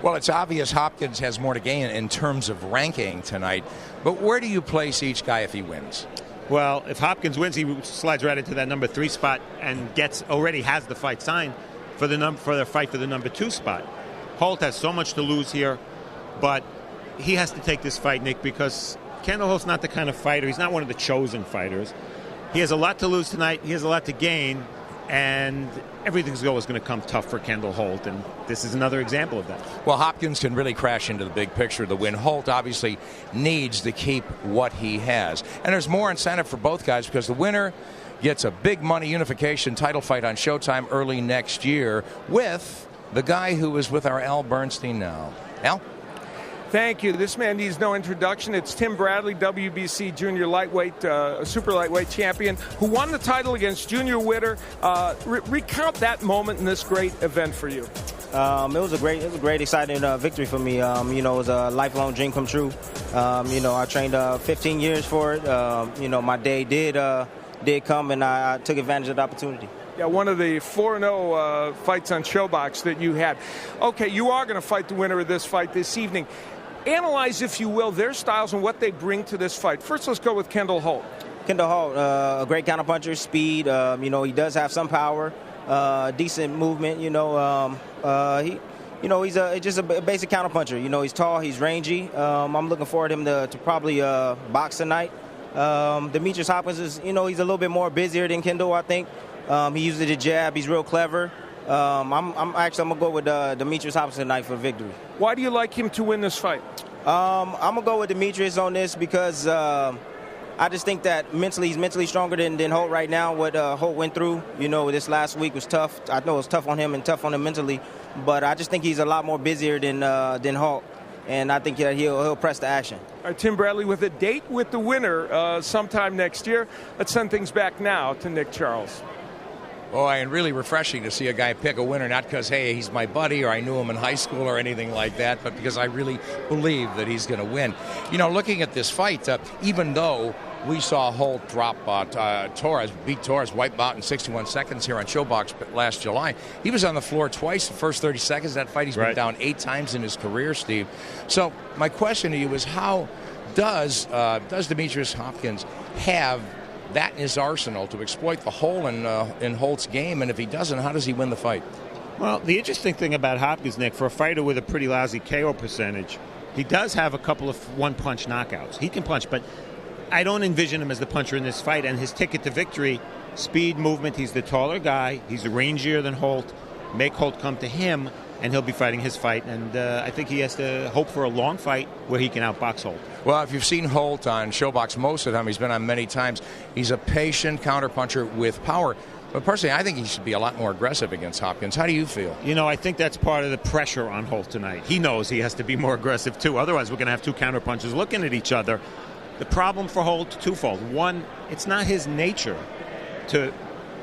Well, it's obvious Hopkins has more to gain in terms of ranking tonight, but where do you place each guy if he wins? Well, if Hopkins wins, he slides right into that number 3 spot and already has the fight signed for the fight for the number 2 spot. Holt has so much to lose here, but he has to take this fight, Nick, because Kendall Holt's not the kind of fighter. He's not one of the chosen fighters. He has a lot to lose tonight. He has a lot to gain, and everything's always going to come tough for Kendall Holt, and this is another example of that. Well, Hopkins can really crash into the big picture to win. Holt obviously needs to keep what he has. And there's more incentive for both guys because the winner gets a big money unification title fight on Showtime early next year with the guy who is with our Al Bernstein now. Al? Thank you. This man needs no introduction. It's Tim Bradley, WBC junior lightweight, super lightweight champion, who won the title against Junior Witter. Recount that moment in this great event for you. It was a great, exciting victory for me. It was a lifelong dream come true. I trained 15 years for it. My day did come, and I took advantage of the opportunity. Yeah, one of the 4-0 fights on Showbox that you had. Okay, you are going to fight the winner of this fight this evening. Analyze, if you will, their styles and what they bring to this fight. First, let's go with Kendall Holt. Kendall Holt, a great counterpuncher, speed. He does have some power, decent movement. He's just a basic counterpuncher. He's tall, he's rangy. I'm looking forward to him to probably box tonight. Demetrius Hopkins is, he's a little bit more busier than Kendall, I think. He uses the jab. He's real clever. I'm gonna go with Demetrius Hopkins tonight for victory. Why do you like him to win this fight? I'm gonna go with Demetrius on this because I just think that he's mentally stronger than Holt right now. What Holt went through, this last week was tough. I know it was tough on him and tough on him mentally, but I just think he's a lot more busier than Holt, and I think that he'll press the action. All right, Tim Bradley with a date with the winner sometime next year. Let's send things back now to Nick Charles. Boy, and really refreshing to see a guy pick a winner, not because, hey, he's my buddy or I knew him in high school or anything like that, but because I really believe that he's going to win. Looking at this fight, even though we saw Holt drop beat Torres, wipe out in 61 seconds here on Showbox last July, he was on the floor twice the first 30 seconds of that fight. He's been down 8 times in his career, Steve. So my question to you is, how does Demetrius Hopkins have that in his arsenal to exploit the hole in Holt's game? And if he doesn't, how does he win the fight? Well, the interesting thing about Hopkins, Nick, for a fighter with a pretty lousy KO percentage, he does have a couple of one-punch knockouts. He can punch, but I don't envision him as the puncher in this fight. And his ticket to victory, speed, movement, he's the taller guy. He's rangier than Holt. Make Holt come to him, and he'll be fighting his fight. And I think he has to hope for a long fight where he can outbox Holt. Well, if you've seen Holt on Showbox most of the time, he's been on many times, he's a patient counterpuncher with power. But personally, I think he should be a lot more aggressive against Hopkins. How do you feel? I think that's part of the pressure on Holt tonight. He knows he has to be more aggressive, too. Otherwise, we're going to have 2 counterpunchers looking at each other. The problem for Holt, twofold. One, it's not his nature to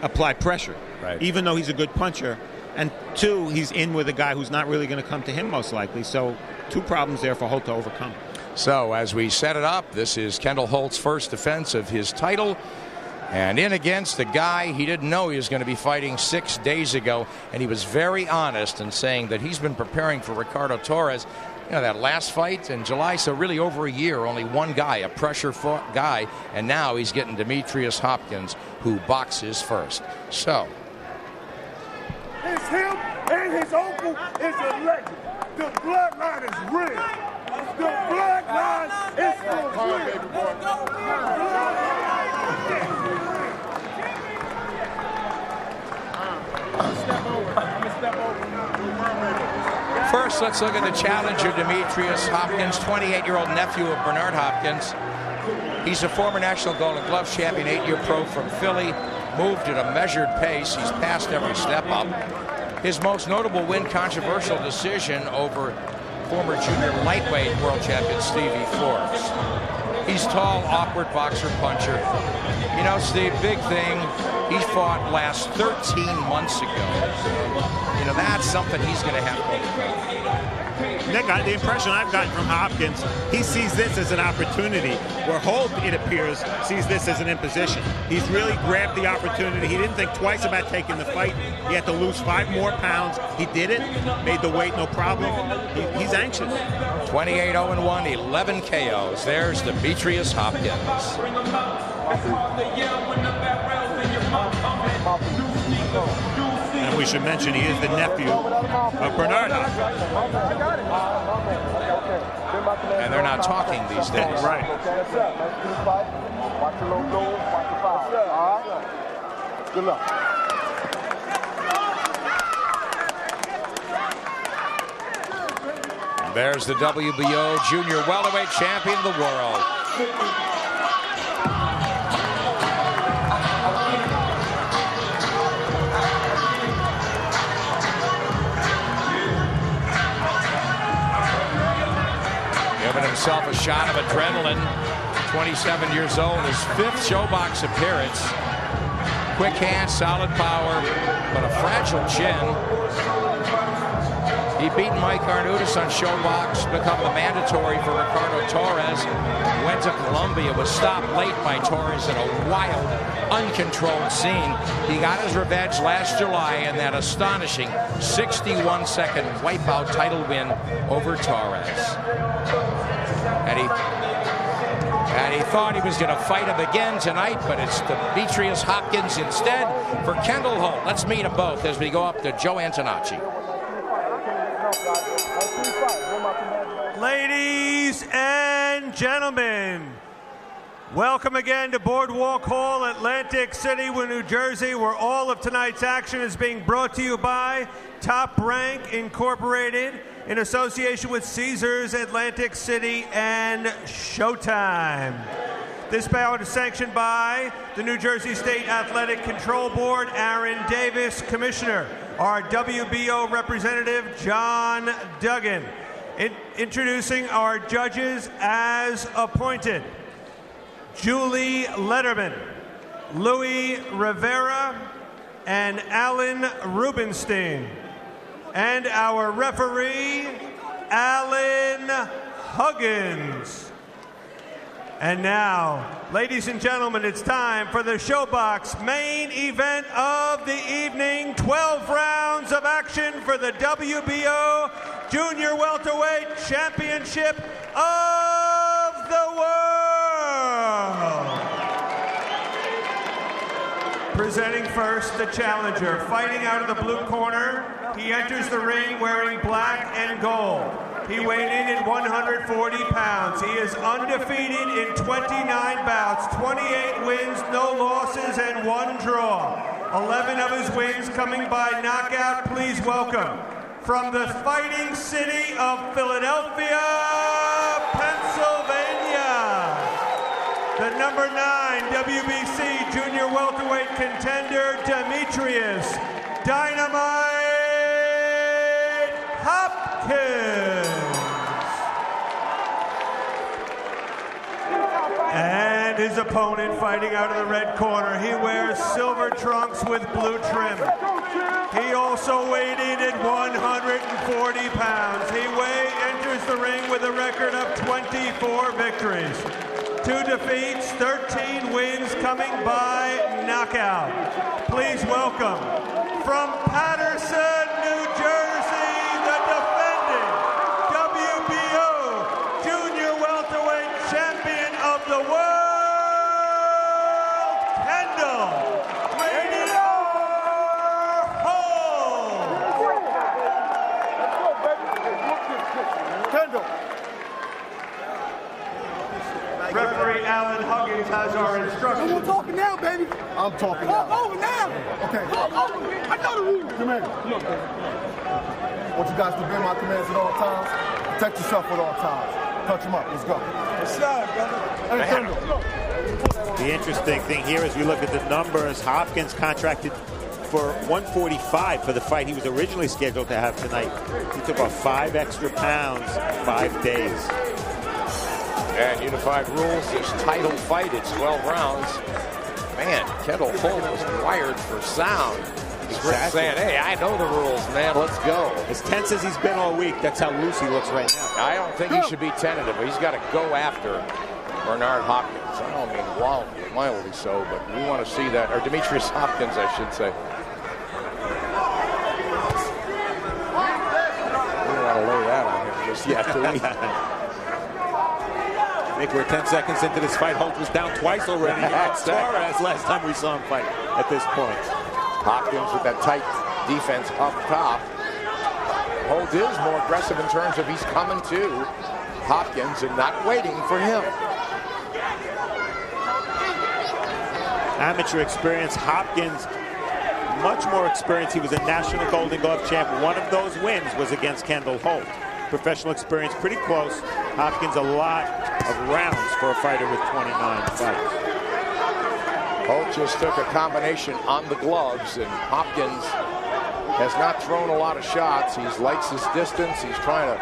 apply pressure, even though he's a good puncher. And 2, he's in with a guy who's not really going to come to him most likely. So 2 problems there for Holt to overcome. So as we set it up, this is Kendall Holt's first defense of his title. And in against the guy he didn't know he was going to be fighting 6 days ago. And he was very honest in saying that he's been preparing for Ricardo Torres. That last fight in July, so really over a year, only one guy, a pressure-fought guy. And now he's getting Demetrius Hopkins, who boxes first. So it's him and his uncle is a legend. The bloodline is real. The bloodline is for first, let's look at the challenger, Demetrius Hopkins, 28-year-old nephew of Bernard Hopkins. He's a former National Golden Gloves champion, 8-year pro from Philly. Moved at a measured pace. He's passed every step up. His most notable win, controversial decision over former junior lightweight world champion Stevie Forbes. He's tall, awkward boxer puncher. Steve, big thing, he fought last 13 months ago. That's something he's going to have to overcome. Nick, the impression I've gotten from Hopkins, he sees this as an opportunity, where Holt, it appears, sees this as an imposition. He's really grabbed the opportunity. He didn't think twice about taking the fight. He had to lose 5 more pounds. He did it, made the weight no problem. He's anxious. 28-0-1, 11 KOs. There's Demetrius Hopkins. And we should mention he is the nephew of Bernard Hopkins. And they're not talking these days. Right. Good luck. There's the WBO junior welterweight champion of the world. Giving himself a shot of adrenaline. 27 years old, his 5th showbox appearance. Quick hands, solid power, but a fragile chin. He beat Mike Arnudis on showbox, become the mandatory for Ricardo Torres. Went to Colombia, was stopped late by Torres in a wild, uncontrolled scene. He got his revenge last July in that astonishing 61-second wipeout title win over Torres. And he thought he was going to fight him again tonight, but it's Demetrius Hopkins instead for Kendall Holt. Let's meet them both as we go up to Joe Antonacci. Ladies and gentlemen, welcome again to Boardwalk Hall, Atlantic City, New Jersey, where all of tonight's action is being brought to you by Top Rank Incorporated in association with Caesars, Atlantic City, and Showtime. This bout is sanctioned by the New Jersey State Athletic Control Board, Aaron Davis, Commissioner. Our WBO representative, John Duggan. Introducing our judges as appointed. Julie Letterman, Louis Rivera, and Alan Rubenstein. And our referee, Alan Huggins. And now, ladies and gentlemen, it's time for the Showbox main event of the evening. 12 rounds of action for the WBO Junior Welterweight Championship of the World. Presenting first, the challenger. Fighting out of the blue corner, he enters the ring wearing black and gold. He weighed in at 140 pounds. He is undefeated in 29 bouts, 28 wins, no losses, and 1 draw. 11 of his wins coming by knockout. Please welcome, from the fighting city of Philadelphia, Pennsylvania, the number 9 WBC Junior Welterweight contender, Demetrius Dynamite Hopkins. And his opponent fighting out of the red corner. He wears silver trunks with blue trim. He also weighed in at 140 pounds. He enters the ring with a record of 24 victories, 2 defeats, 13 wins coming by knockout. Please welcome, from Paterson, New Jersey, the defending WBO Junior Welterweight Champion of the World, Kendall. Rated R. Holt. Kendall. Referee Alan Huggins has our instructions. I'm talking now, baby. I'm talking now. Over now. Okay. I know the rules. Come here. Look, baby. I want you guys to obey my commands at all times. Protect yourself at all times. Touch him up. Let's go. What's up, brother? Hey, Kendall. The interesting thing here is we look at the numbers. Hopkins contracted for 145 for the fight he was originally scheduled to have tonight. He took off 5 extra pounds in 5 days. And unified rules, this title fight, it's 12 rounds. Man, Kendall Holt was wired for sound. Exactly. saying, hey, I know the rules, man. Let's go. As tense as he's been all week, that's how loose he looks right now. I don't think he should be tentative. He's got to go after Bernard Hopkins. I don't mean mildly so, but we want to see that. Or Demetrius Hopkins, I should say. We don't want to lay that on him just yet, do we? I think we're 10 seconds into this fight. Holt was down twice already. As last time we saw him fight at this point. Hopkins with that tight defense up top. Holt is more aggressive in terms of he's coming to Hopkins and not waiting for him. Amateur experience. Hopkins, much more experience. He was a national Golden Glove champ. One of those wins was against Kendall Holt. Professional experience, pretty close. Hopkins, a lot of rounds for a fighter with 29 fights. Holt just took a combination on the gloves, and Hopkins has not thrown a lot of shots. He likes his distance. He's trying to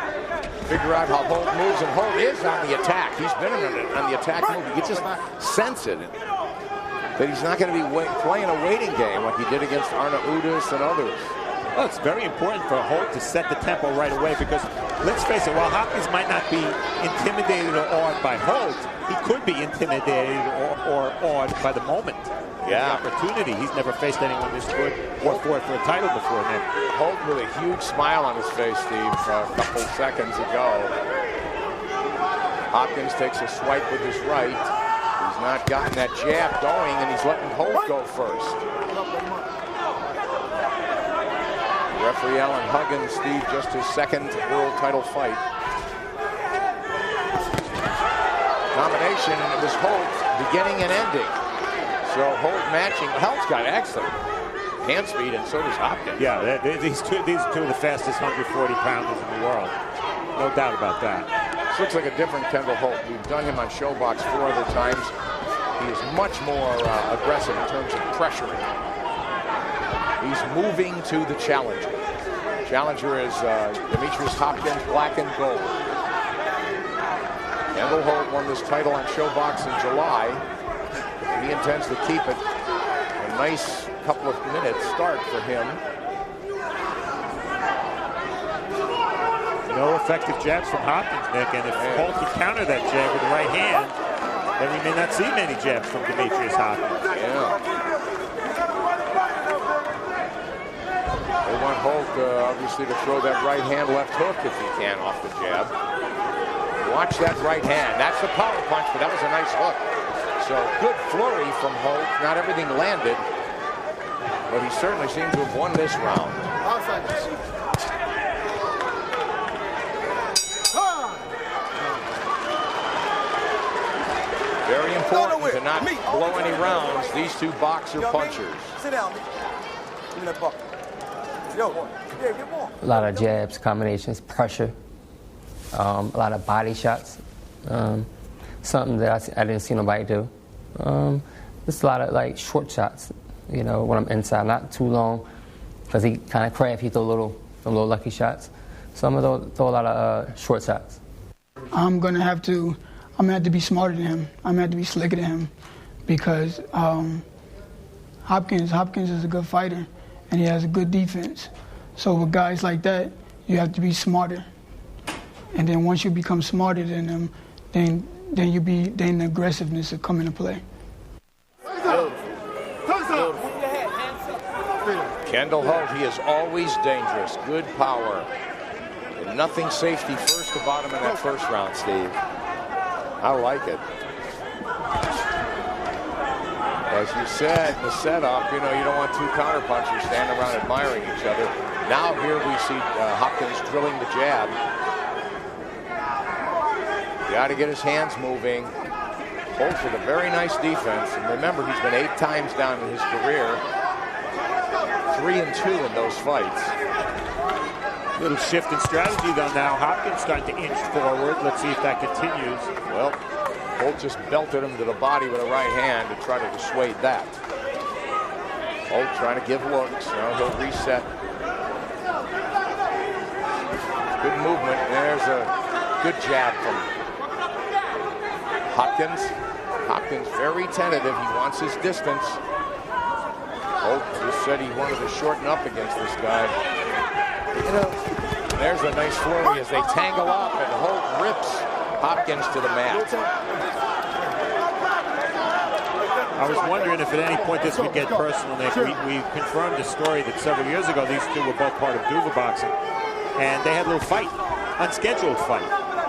figure out how Holt moves, and Holt is on the attack. He's been on the attack move. You can just not sense it. That he's not going to be playing a waiting game like he did against Arna Udis and others. Well, it's very important for Holt to set the tempo right away because, let's face it, while Hopkins might not be intimidated or awed by Holt, he could be intimidated or awed by the moment. The opportunity. He's never faced anyone this good or fought for a title before now. Holt with a huge smile on his face, Steve, a couple seconds ago. Hopkins takes a swipe with his right. He's not gotten that jab going, and he's letting Holt go first. Referee Alan Huggins, Steve, just his second world title fight. Combination was Holt, beginning and ending. So Holt matching. Holt's got excellent hand speed, and so does Hopkins. Yeah, these two of the fastest 140-pounders in the world. No doubt about that. This looks like a different Kendall Holt. We've done him on Showbox 4 other times. He is much more aggressive in terms of pressure. He's moving to the challenger. Challenger is Demetrius Hopkins, black and gold. Kendall Holt won this title on Showbox in July. He intends to keep it. A nice couple of minutes start for him. No effective jabs from Hopkins, Nick, and if Holt could counter that jab with the right hand, then we may not see many jabs from Demetrius Hopkins. Yeah. They want Holt, obviously, to throw that right hand left hook if he can off the jab. Watch that right hand. That's the power punch, but that was a nice hook. So good flurry from Holt. Not everything landed, but he certainly seemed to have won this round. Very important to not blow any rounds. These two boxer punchers. Sit down. Give me that buck. Yo, yeah, get more. A lot of jabs, combinations, pressure, a lot of body shots. Something that I didn't see nobody do. Just a lot of like short shots, you know, when I'm inside, not too long, because he kind of crafty, he throw little lucky shots. So I'm gonna throw a lot of short shots. I'm gonna have to be smarter than him. I'm gonna have to be slicker than him, because Hopkins is a good fighter, and he has a good defense. So with guys like that, you have to be smarter. And then once you become smarter than them, then the aggressiveness will come into play. Kendall Holt, he is always dangerous. Good power. And nothing safety first about him in that first round, Steve. I like it. As you said, the setup, you know, you don't want two counterpunchers standing around admiring each other. Now here we see Hopkins drilling the jab. Got to get his hands moving. Holt with a very nice defense. And remember, he's been 8 times down in his career. 3-2 in those fights. Little shift in strategy though now. Hopkins starting to inch forward. Let's see if that continues. Well, Holt just belted him to the body with a right hand to try to dissuade that. Holt trying to give looks. Now he'll reset. Good movement. There's a good jab from Hopkins. Hopkins very tentative. He wants his distance. Holt just said he wanted to shorten up against this guy. You know, there's a nice flurry as they tangle up, and Holt rips Hopkins to the mat. I was wondering if at any point this would get personal, Nick. We confirmed a story that several years ago these two were both part of Duva boxing, and they had a little fight, unscheduled fight.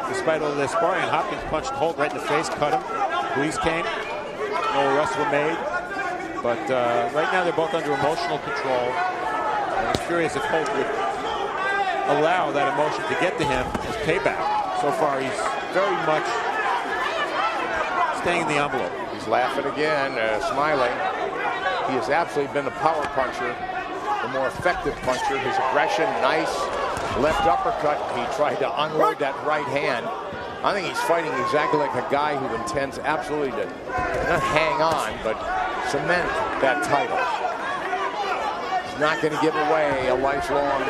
Despite all their sparring, Hopkins punched Holt right in the face, cut him. Police came. No arrests were made. But right now they're both under emotional control. I was curious if Holt would allow that emotion to get to him as payback. So far, he's very much staying in the envelope. He's laughing again, smiling. He has absolutely been the power puncher, the more effective puncher. His aggression, nice. Left uppercut, he tried to unload that right hand. I think he's fighting exactly like a guy who intends absolutely to not hang on, but cement that title. He's not going to give away a lifelong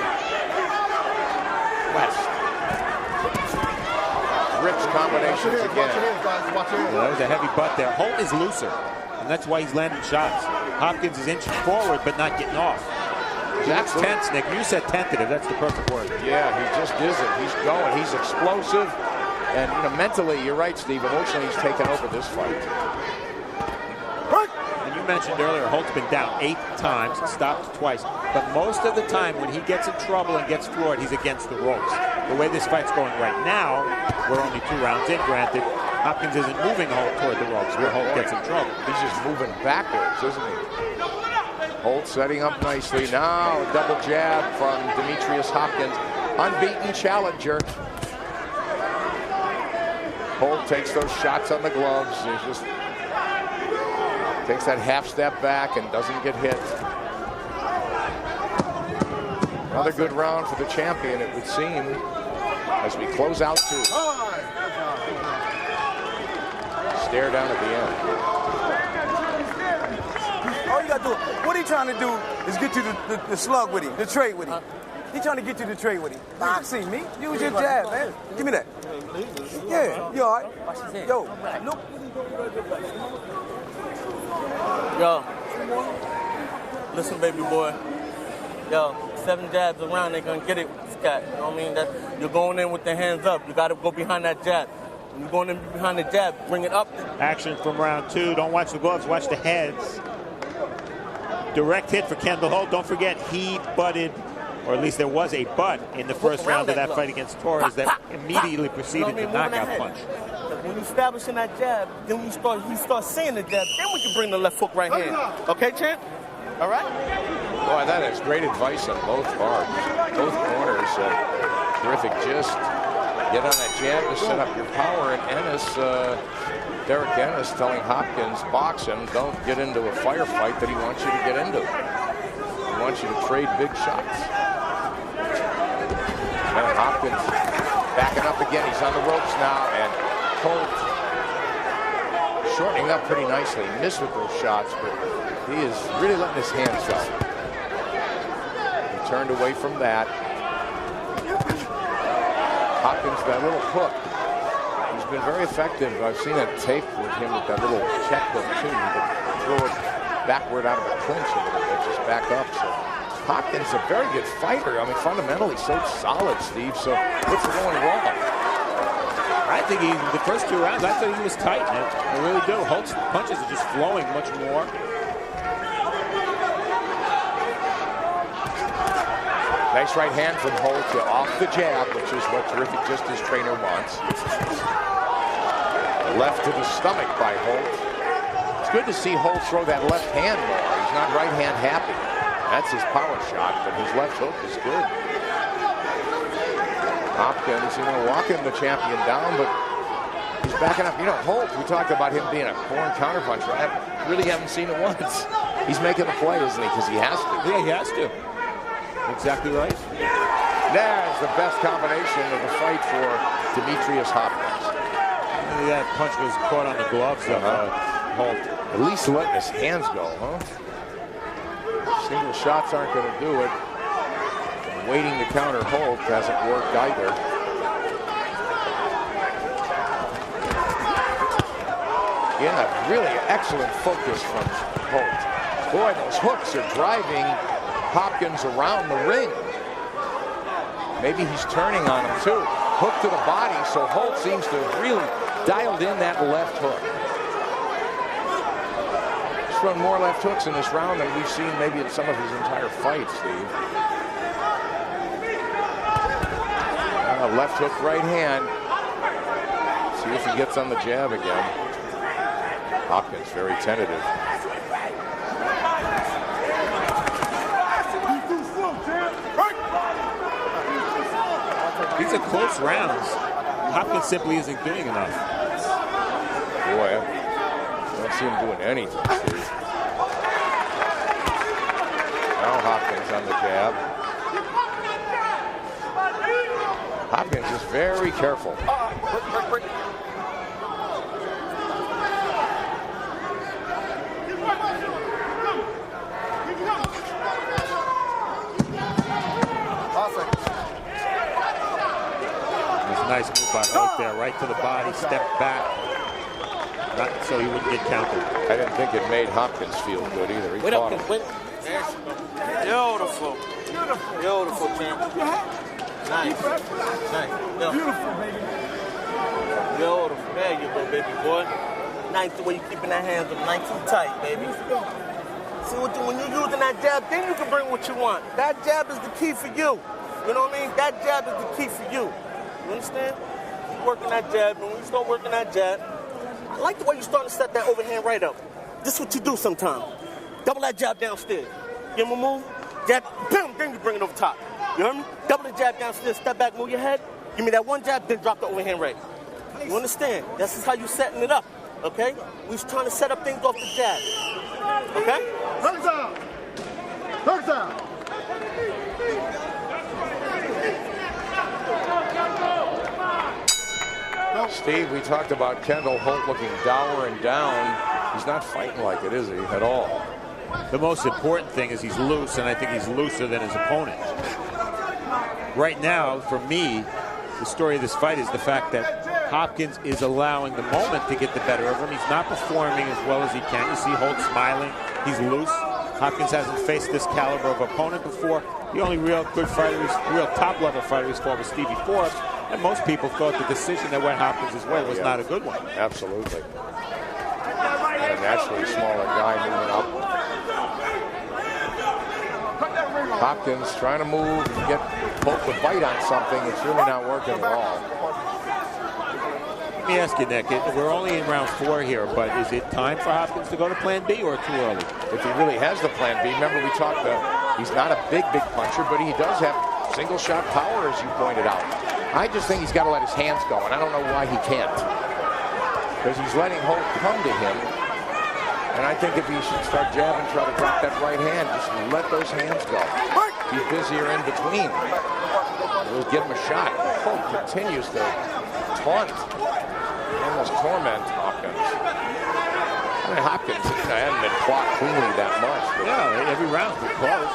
West. Rips combinations again. That was a heavy butt there. Holt is looser, and that's why he's landing shots. Hopkins is inching forward, but not getting off. That's tense, Nick. You said tentative. That's the perfect word. Yeah, he just isn't. He's going. He's explosive. And you know, mentally, you're right, Steve. Emotionally, he's taken over this fight. And you mentioned earlier, Holt's been down 8 times, stopped twice. But most of the time, when he gets in trouble and gets floored, he's against the ropes. The way this fight's going right now, we're only 2 rounds in, granted. Hopkins isn't moving Holt toward the ropes where Holt gets in trouble. He's just moving backwards, isn't he? Holt setting up nicely. Now a double jab from Demetrius Hopkins. Unbeaten challenger. Holt takes those shots on the gloves. He just takes that half step back and doesn't get hit. Another good round for the champion, it would seem, as we close out 2. Stare down at the end. All you got to do, what he trying to do is get you the slug with him, the trade with him. He trying to get you to trade with him. Boxing, me. Use your jab, man. Give me that. Yeah, you all right? Yo, look. Yo, listen, baby boy. Yo, 7 jabs around, they gonna get it, Scott. You know what I mean? You're going in with the hands up. You gotta go behind that jab. When you're going in behind the jab, bring it up. Action from round 2. Don't watch the gloves, watch the heads. Direct hit for Kendall Holt. Don't forget, he butted, or at least there was a butt in the first round of that fight against Torres that immediately preceded the knockout punch. When you establish in that jab, then when you start seeing the jab, then we can bring the left hook right hand. Okay, champ? All right? Boy, that is great advice on both parts. Both corners. Terrific. Just get on that jab to set up your power. And Derek Ennis telling Hopkins, box him, don't get into a firefight that he wants you to get into. He wants you to trade big shots. And Hopkins backing up again. He's on the ropes now, and Holt shortening up pretty nicely. He missed with those shots, but he is really letting his hands go. He turned away from that. Hopkins, that little hook. He's been very effective. I've seen that tape with him with that little check hook too. He could throw it backward out of a clinch a little bit, just back up. So Hopkins, a very good fighter. I mean, fundamentally so solid, Steve. So what's going wrong? I think the first 2 rounds, I thought he was tight, man. I really do. Holt's punches are just flowing much more. Nice right hand from Holt off the jab, which is what Terrific just his trainer wants. Left to the stomach by Holt. It's good to see Holt throw that left hand more. He's not right hand happy. That's his power shot, but his left hook is good. Hopkins, walking the champion down, but he's backing up. Holt, we talked about him being a born counterpuncher. I really haven't seen it once. He's making the play, isn't he? Because he has to. Yeah, he has to. Exactly right. There's the best combination of the fight for Demetrius Hopkins. That punch was caught on the gloves of Holt. At least letting his hands go, huh? Single shots aren't going to do it. Waiting to counter Holt hasn't worked either. Yeah, really excellent focus from Holt. Boy, those hooks are driving Hopkins around the ring. Maybe he's turning on him too. Hook to the body, so Holt seems to have really dialed in that left hook. He's thrown more left hooks in this round than we've seen maybe in some of his entire fights, Steve. Left hook, right hand. See if he gets on the jab again. Hopkins very tentative. These are close rounds. Hopkins simply isn't doing enough. Boy, I don't see him doing anything, Steve. Now Hopkins on the jab. Hopkins is very careful. Nice move by Holt there, right to the body, stepped back, not so he wouldn't get countered. I didn't think it made Hopkins feel good either. He caught him. Beautiful. Beautiful, champ. Nice. Nice. Beautiful, baby. Beautiful. There you go, baby boy. Nice the way you're keeping that hands up nice and tight, baby. See, when you're using that jab, then you can bring what you want. That jab is the key for you. You know what I mean? That jab is the key for you. You understand? Keep working that jab, and when you start working that jab, I like the way you're starting to set that overhand right up. This is what you do sometimes. Double that jab downstairs. Give him a move, jab, boom, then you bring it over top. You heard me? Double the jab downstairs, step back, move your head. Give me that one jab, then drop the overhand right. You understand? This is how you setting it up, okay? We're trying to set up things off the jab. Okay? Turn down. Turn down. Steve, we talked about Kendall Holt looking dour and down. He's not fighting like it, is he, at all? The most important thing is he's loose, and I think he's looser than his opponent. Right now, for me, the story of this fight is the fact that Hopkins is allowing the moment to get the better of him. He's not performing as well as he can. You see Holt smiling. He's loose. Hopkins hasn't faced this caliber of opponent before. The only real good fighter, real top-level fighter he's fought was Stevie Forbes. And most people thought the decision that went Hopkins' way was not a good one. Absolutely. And a naturally smaller guy moving up. Hopkins trying to move and get Holt to bite on something. It's really not working at all. Let me ask you, Nick, we're only in round 4 here, but is it time for Hopkins to go to plan B or too early? If he really has the plan B, remember we talked about he's not a big puncher, but he does have single shot power, as you pointed out. I just think he's got to let his hands go, and I don't know why he can't. Because he's letting Holt come to him, and I think if he should start jabbing, try to drop that right hand, just let those hands go. He's busier in between. We'll give him a shot. Holt continues to taunt, almost torment Hopkins. I mean, Hopkins hasn't been clocked cleanly that much. Yeah, every round's been close.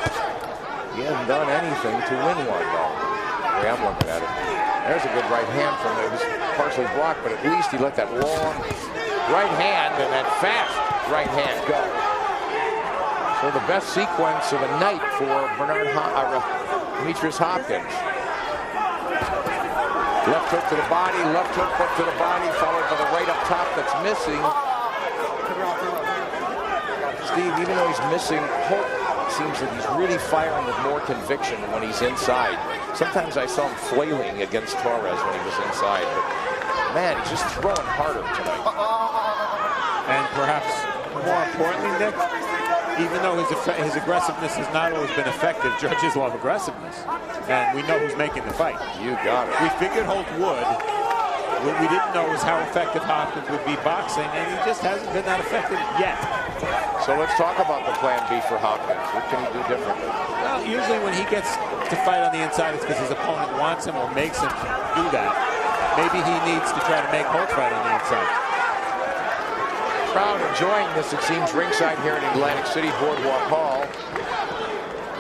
He hasn't done anything to win one, though. The way I'm looking at it. There's a good right hand from him. It was partially blocked, but at least he let that long right hand and that fast right hand go. So the best sequence of the night for Demetrius Hopkins. Left hook to the body, left hook to the body, followed by the right up top that's missing. Steve, even though he's missing, Holt seems that he's really firing with more conviction when he's inside. Sometimes I saw him flailing against Torres when he was inside, but man, he's just throwing harder tonight. And perhaps more importantly, Nick, even though his aggressiveness has not always been effective, judges love aggressiveness. And we know who's making the fight. You got it. We figured Holt would. What we didn't know was how effective Hopkins would be boxing, and he just hasn't been that effective yet. So let's talk about the plan B for Hopkins. What can he do differently? Well, usually when he gets to fight on the inside, it's because his opponent wants him or makes him do that. Maybe he needs to try to make Holt fight on the inside. Crowd enjoying this, it seems, ringside here in Atlantic City Boardwalk Hall.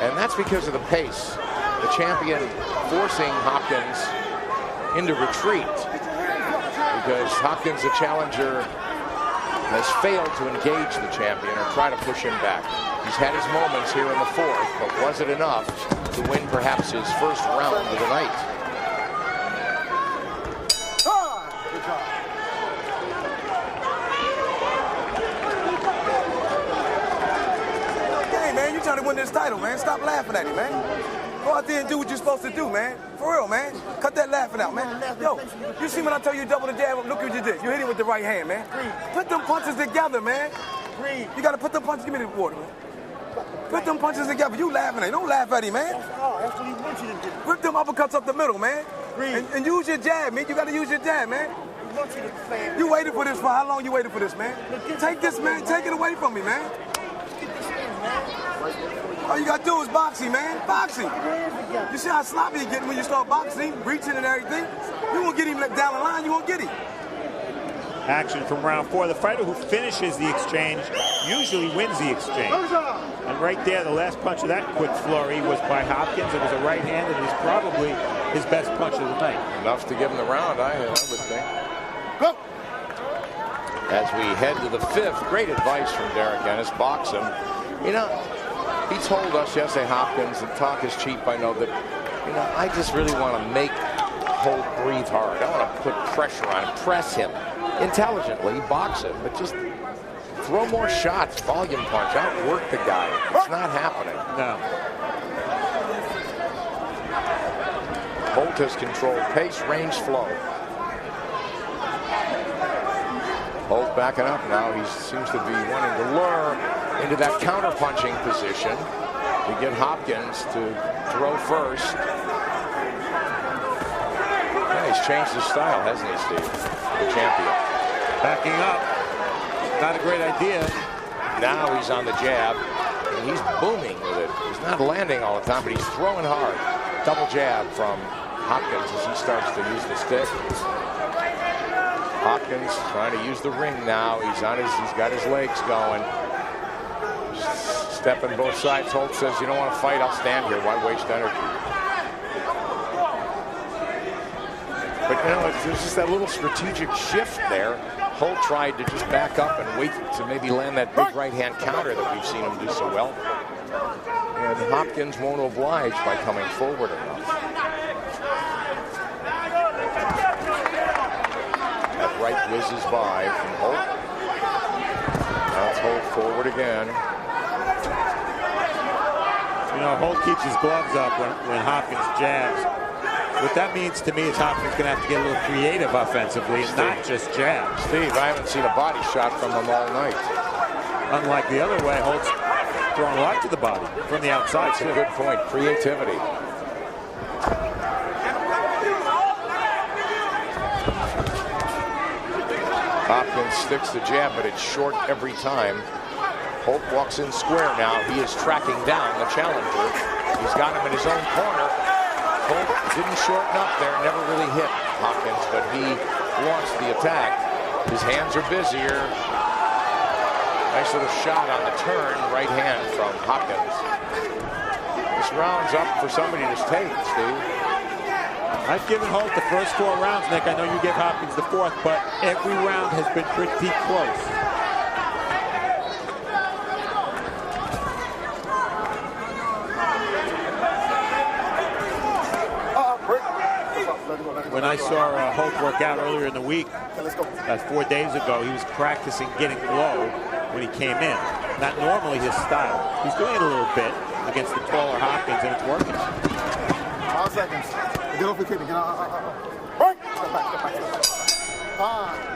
And that's because of the pace. The champion forcing Hopkins into retreat. Because Hopkins, the challenger, has failed to engage the champion or try to push him back. He's had his moments here in the fourth, but was it enough to win perhaps his first round of the night? Good job. Hey, man, you trying to win this title, man. Stop laughing at him, man. Go out there and do what you're supposed to do, man. For real, man. Cut that laughing out, man. Yo, you see when I tell you double the jab? Look what you did. You hit it with the right hand, man. Put them punches together, man. You got to put them punches. Give me the water, man. Put them punches together. You laughing at him. Don't laugh at him, man. That's what he wants you to do. Rip them uppercuts up the middle, man. And use your jab, man. You got to use your jab, man. He wants you to play. You waited for this for how long? You waited for this, man? Take this, man. Take it away from me, man. All you gotta do is boxing, man. Boxing. You see how sloppy you get when you start boxing, reaching and everything? You won't get him down the line, you won't get him. Action from round 4. The fighter who finishes the exchange usually wins the exchange. And right there, the last punch of that quick flurry was by Hopkins. It was a right hand, and it was probably his best punch of the night. Enough to give him the round, I would think. Go. As we head to the fifth, great advice from Derek Ennis. Box him. You know, he told us yesterday, Hopkins, and talk is cheap, I know, that, you know, I just really want to make Holt breathe hard. I want to put pressure on him, press him intelligently, box him, but just throw more shots, volume punch, outwork the guy. It's not happening. No. Holt has controlled pace, range, flow. Holt backing up now. He seems to be wanting to lure into that counter-punching position to get Hopkins to throw first. Yeah, he's changed his style, hasn't he, Steve? The champion. Backing up. Not a great idea. Now he's on the jab, and he's booming with it. He's not landing all the time, but he's throwing hard. Double jab from Hopkins as he starts to use the stick. Hopkins trying to use the ring now. He's got his legs going. Stepping both sides. Holt says, you don't want to fight, I'll stand here. Why waste energy? But you know, there's just that little strategic shift there. Holt tried to just back up and wait to maybe land that big right-hand counter that we've seen him do so well. And Hopkins won't oblige by coming forward enough. That right whizzes by from Holt. Now it's Holt forward again. You know, Holt keeps his gloves up when Hopkins jabs. What that means to me is Hopkins going to have to get a little creative offensively, and not just jabs. Steve, I haven't seen a body shot from him all night. Unlike the other way, Holt's throwing a lot to the body from the outside. That's a good point. Creativity. Hopkins sticks the jab, but it's short every time. Holt walks in square now. He is tracking down the challenger. He's got him in his own corner. Holt didn't shorten up there, never really hit Hopkins, but he launched the attack. His hands are busier. Nice little shot on the turn, right hand from Hopkins. This round's up for somebody to take, Steve. I've given Holt the first 4 rounds, Nick. I know you give Hopkins the 4th, but every round has been pretty close. When I saw Holt work out earlier in the week, 4 days ago, he was practicing getting low when he came in. Not normally his style. He's doing it a little bit against the taller Hopkins, and it's working. 5 seconds. Get off the kidney. Get out. Right. Step back. 5.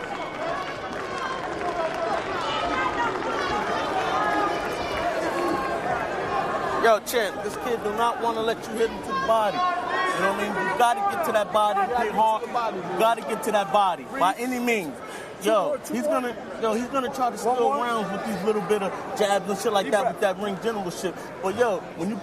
Yo, Chet, this kid do not want to let you hit him to the body. You know what I mean? You got to get to that body, hit hard. You got to get to that body by any means. Yo, he's gonna try to steal rounds with these little bit of jabs and shit like that with that ring general shit. But yo, when you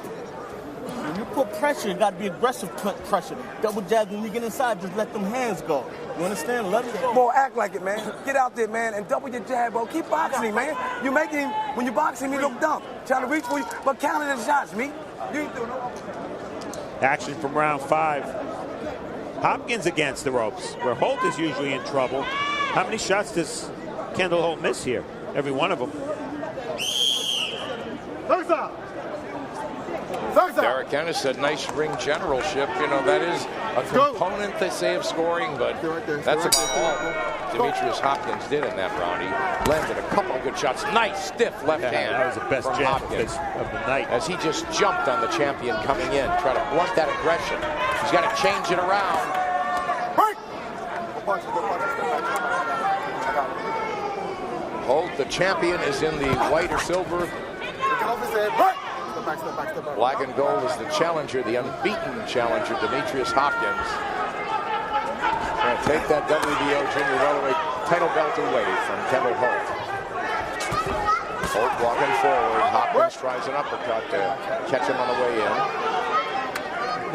put pressure, it got to be aggressive pressure. Double jabs when you get inside, just let them hands go. You understand? Let it go. Boy, act like it, man. Get out there, man, and double your jab, bro. Keep boxing him, man. You making him, when you box him, he look dumb. Trying to reach for you, but counting the shots, me. You ain't doing no. Action from round 5. Hopkins against the ropes, where Holt is usually in trouble. How many shots does Kendall Holt miss here. Every one of them. Derek Ennis said nice ring generalship. You know, that is a component, they say, of scoring, but that's about all Demetrius Hopkins did in that round. He landed a couple of good shots. Nice, stiff left hand. That was the best jab of the night. As he just jumped on the champion coming in, try to blunt that aggression. He's got to change it around. Holt, the champion, is in the white or silver. Black and gold is the challenger, the unbeaten challenger, Demetrius Hopkins. Trying to take that WBO junior welterweight title belt away from Kendall Holt. Holt walking forward. Hopkins tries an uppercut to catch him on the way in.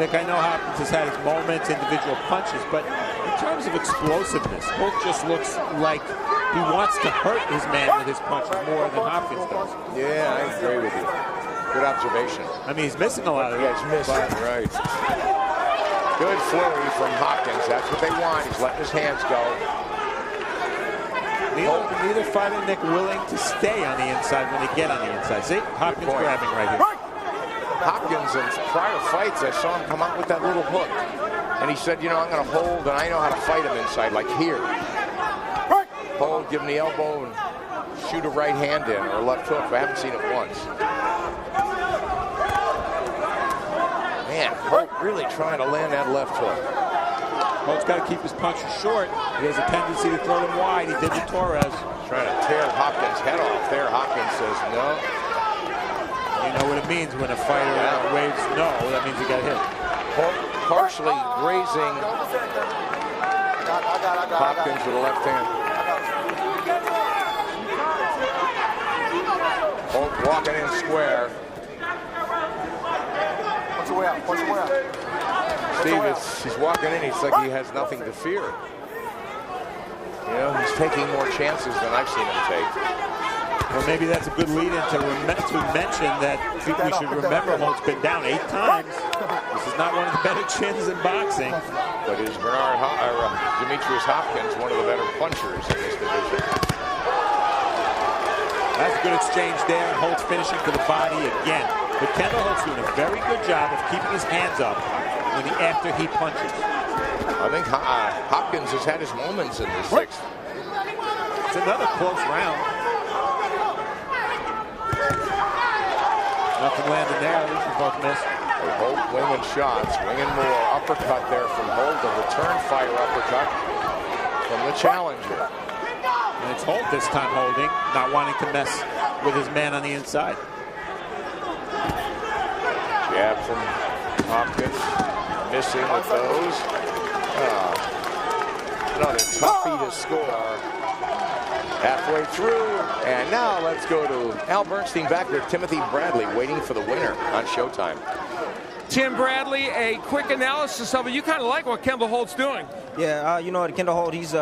Nick, I know Hopkins has had his moments, individual punches, but in terms of explosiveness, Holt just looks like he wants to hurt his man with his punches more than Hopkins does. Yeah, I agree with you. Good observation. I mean, he's missing a lot of it. Yeah, he's missing, right. Good flurry from Hopkins. That's what they want. He's letting his hands go. Neither fighter, Nick, willing to stay on the inside when they get on the inside. See? Hopkins grabbing right here. Hopkins, in prior fights, I saw him come out with that little hook. And he said, you know, I'm going to hold, and I know how to fight him inside, like here. Hold, give him the elbow, and shoot a right hand in, or a left hook. I haven't seen it once. Man, Holt really trying to land that left hook. Holt's got to keep his punches short. He has a tendency to throw them wide. He did to Torres. Trying to tear Hopkins' head off there. Hopkins says no. You know what it means when a fighter waves no. That means he got hit. Holt partially grazing Hopkins with a left hand. Holt walking in square. Punch your way out. Punch your way out. Steve, he's walking in. He's like he has nothing to fear. You know, he's taking more chances than I've seen him take. Well, maybe that's a good lead-in to mention that we should remember Holt's been down 8 times. This is not one of the better chins in boxing. But is Demetrius Hopkins one of the better punchers in this division? That's a good exchange there, and Holt's finishing to the body again. But Kendall Holt's doing a very good job of keeping his hands up after he punches. I think Hopkins has had his moments in the 6th. It's another close round. Nothing landing there. At least we both missed. Holt winging shots, winging more. Uppercut there from Holt. A return fire uppercut from the challenger. And it's Holt this time holding, not wanting to mess with his man on the inside. Jab from Hopkins, missing with those. Another toughie to score. Halfway through, and now let's go to Al Bernstein back there. Timothy Bradley waiting for the winner on Showtime. Tim Bradley, a quick analysis of it. You kind of like what Kendall Holt's doing. Yeah, you know what, Kendall Holt, he's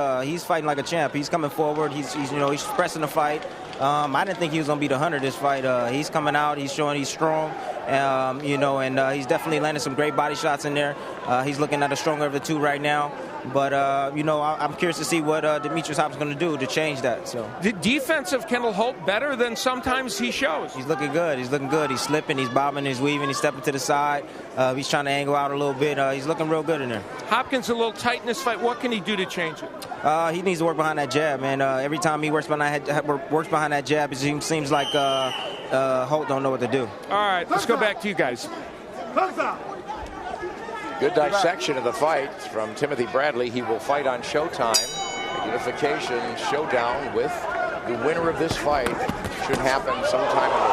fighting like a champ. He's coming forward. He's pressing the fight. I didn't think he was going to beat 100 this fight. He's coming out. He's showing he's strong. And he's definitely landing some great body shots in there. He's looking at the stronger of the two right now. But, I'm curious to see what Demetrius Hopkins is going to do to change that. So the defense of Kendall Holt better than sometimes he shows. He's looking good. He's slipping. He's bobbing. He's weaving. He's stepping to the side. He's trying to angle out a little bit. He's looking real good in there. Hopkins a little tight in this fight. What can he do to change it? He needs to work behind that jab, man. Every time he works behind that jab, it seems like Holt don't know what to do. All right, let's go back to you guys. Good dissection of the fight from Timothy Bradley. He will fight on Showtime. A unification showdown with the winner of this fight. Should happen sometime in the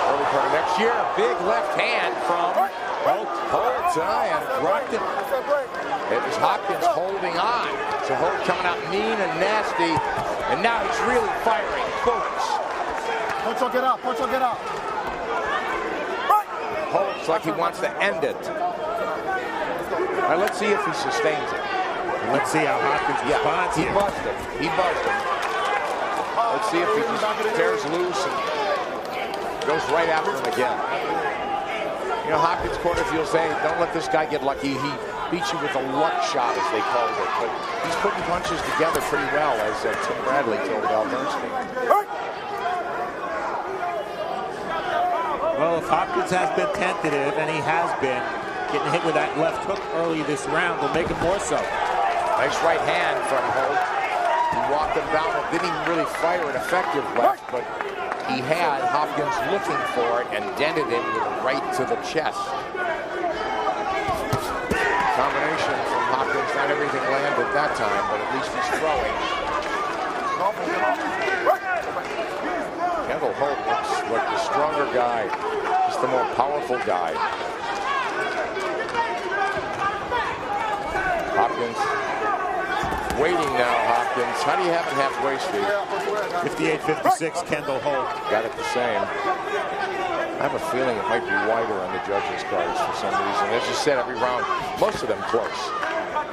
early part of next year. Big left hand from Holt and dropped it. It was Hopkins holding on. So Holt coming out mean and nasty. And now he's really firing bullets. Punch or get out. Punch or get out. Holt's like he wants to end it. All right, let's see if he sustains it. Let's see how Hopkins responds here. He buzzed him. Let's see if he just tears loose and goes right after him again. You know, Hopkins' corner feels saying, don't let this guy get lucky. beat you with a luck shot, as they called it. But he's putting punches together pretty well, as Tim Bradley told Al Bernstein. Well, if Hopkins has been tentative, and he has been, getting hit with that left hook early this round will make him more so. Nice right hand from Holt. He walked him down and didn't even really fire an effective left, but he had Hopkins looking for it and dented him with a right to the chest. Combination from Hopkins. Not everything landed that time, but at least he's throwing. Kendall Holt looks like the stronger guy, just the more powerful guy. Hopkins waiting now. Hopkins, how do you have it halfway, Steve? 58-56, Kendall Holt. Got it the same. I have a feeling it might be wider on the judges' cards for some reason. As you said, every round, most of them close.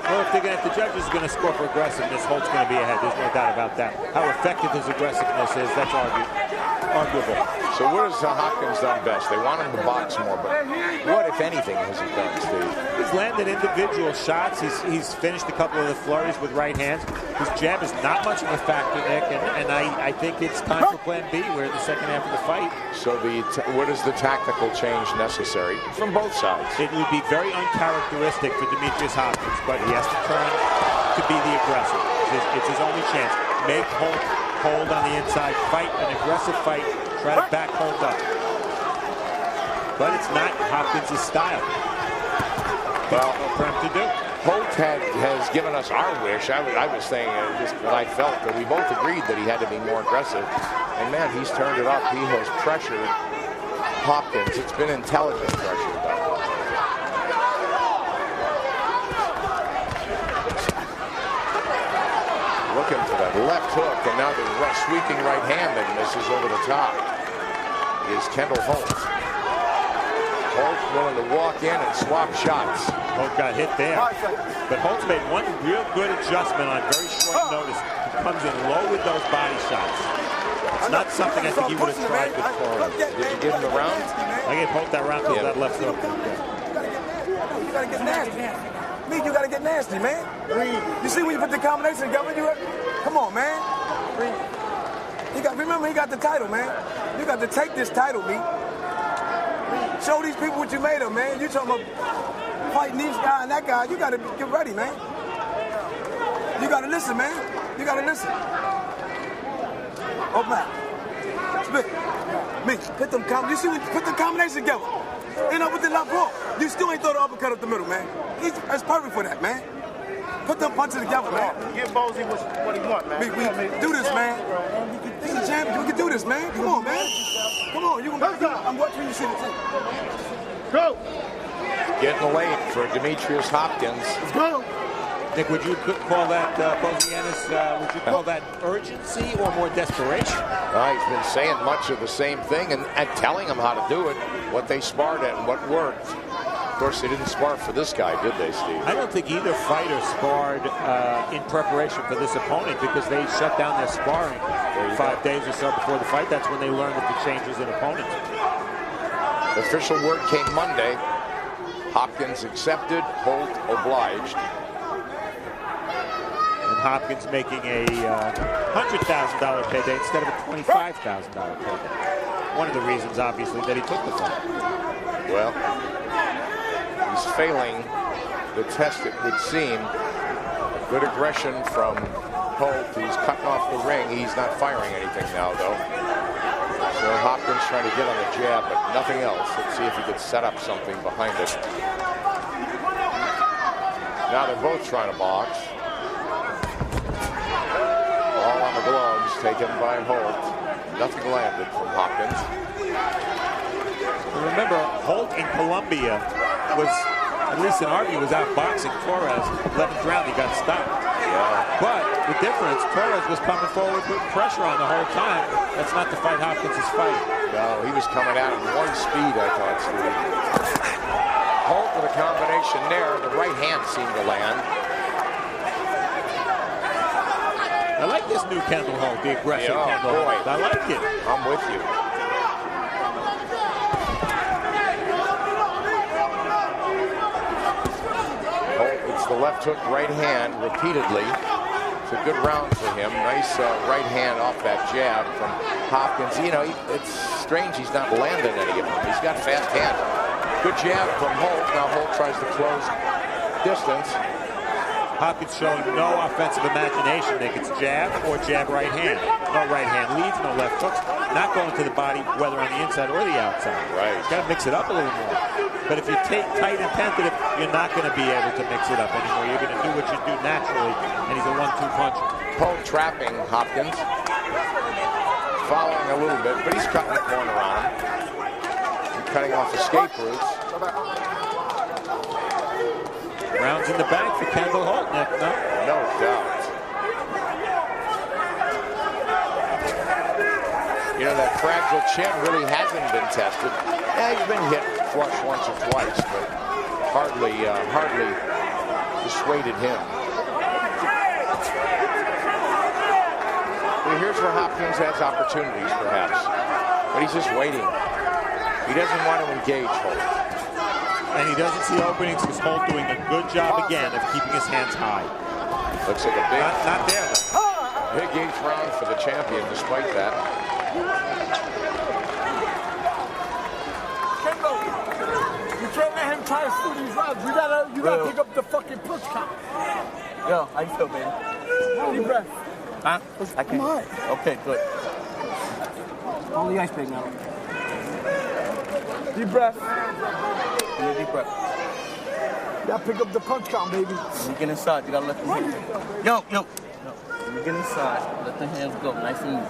Well, if the judges are going to score for aggressiveness, Holt's going to be ahead. There's no doubt about that. How effective his aggressiveness is, that's arguable. So what has Hopkins done best? They want him to box more, but what, if anything, has he done, Steve? He's landed individual shots. He's finished a couple of the flurries with right hands. His jab is not much of a factor, Nick, and I think it's time for Plan B. We're in the second half of the fight. So what is the tactical change necessary from both sides? It would be very uncharacteristic for Demetrius Hopkins, but he has to turn to be the aggressor. It's his only chance. Make Holt hold on the inside, fight an aggressive fight, try to back Holt up. But it's not Hopkins' style. Well, for him to do. Holt has given us our wish. I was saying just what I felt, that we both agreed that he had to be more aggressive. And man, he's turned it up. He has pressured Hopkins. It's been intelligent pressure, though. Looking for that left hook, and now the sweeping right hand that misses over the top is Kendall Holt. Holt willing to walk in and swap shots. Holt got hit there, but Holt's made one real good adjustment on very short notice. He comes in low with those body shots. It's not something I think he would have tried before. Did you give him the round? I gave Holt that round because that left hook. You gotta get nasty. You gotta get nasty, man. You see when you put the combination together, come on, man. Remember, he got the title, man. You got to take this title, me. Show these people what you made of, man. You talking about fighting this guy and that guy. You gotta get ready, man. You gotta listen, man. You gotta listen. Oh, man. Me, put them combinations. You see when you put the combination together. End up with the left hook. You still ain't throw the uppercut up the middle, man. That's perfect for that, man. Put them punches together, man. Give Bozy what he want, man. We do this, man. He's a champion. We can do this, man. Come on, man. Come on. I'm watching you see the thing. Go. Getting late for Demetrius Hopkins. Let's go. Nick, would you call that, would you call that urgency or more desperation? He's been saying much of the same thing and telling him how to do it, what they sparred at and what worked. Of course, they didn't spar for this guy, did they, Steve? I don't think either fighter sparred in preparation for this opponent because they shut down their sparring 5 days or so before the fight. That's when they learned of the changes in opponents. The official word came Monday. Hopkins accepted, Holt obliged. Hopkins making a $100,000 payday instead of a $25,000 payday. One of the reasons, obviously, that he took the fight. Well, he's failing the test, it would seem. Good aggression from Holt. He's cutting off the ring. He's not firing anything now, though. So Hopkins trying to get on the jab, but nothing else. Let's see if he could set up something behind it. Now they're both trying to box. All on the gloves, taken by Holt. Nothing landed from Hopkins. Remember, Holt in Colombia was, at least in our view, was outboxing Torres. 11th round, he got stopped. Yeah. But the difference, Torres was coming forward with pressure on the whole time. That's not the fight Hopkins is fighting. No, he was coming out at one speed, I thought, Steve. Holt with a combination there. The right hand seemed to land. I like this new Kendall Holt, the aggressive Kendall Holt. I like it. I'm with you. Holt left hook, right hand repeatedly. It's a good round for him. Nice right hand off that jab from Hopkins. You know, it's strange he's not landing any of them. He's got fast hand. Good jab from Holt. Now Holt tries to close distance. Hopkins showing no offensive imagination. Nick, it's jab or jab right hand. No right hand leads, no left hooks. Not going to the body, whether on the inside or the outside. Right. He's got to mix it up a little more. But if you take tight and tentative, you're not going to be able to mix it up anymore. You're going to do what you do naturally, and he's a 1-2 puncher. Holt trapping Hopkins. Following a little bit, but he's cutting the corner on him. And cutting off escape routes. Rounds in the bank for Kendall Holt, Nick. No doubt. You know, that fragile chin really hasn't been tested. Yeah, he's been hit flush once or twice, but hardly dissuaded him. Well, here's where Hopkins has opportunities, perhaps. But he's just waiting. He doesn't want to engage Holt. And he doesn't see openings because Holt doing a good job again of keeping his hands high. Looks like a big, not there. Big 8th round for the champion, despite that. Kendall, you can't let him try to steal these rounds. You gotta pick up the fucking punch count. Yo, how you feel, baby? Deep breath. Huh? I can't. Come on. Okay, good. Only ice pick now. Deep breath. Yeah, deep breath. You gotta pick up the punch count, baby. When you get inside, you gotta let them hit. Yo. When you get inside, let the hands go, nice and easy.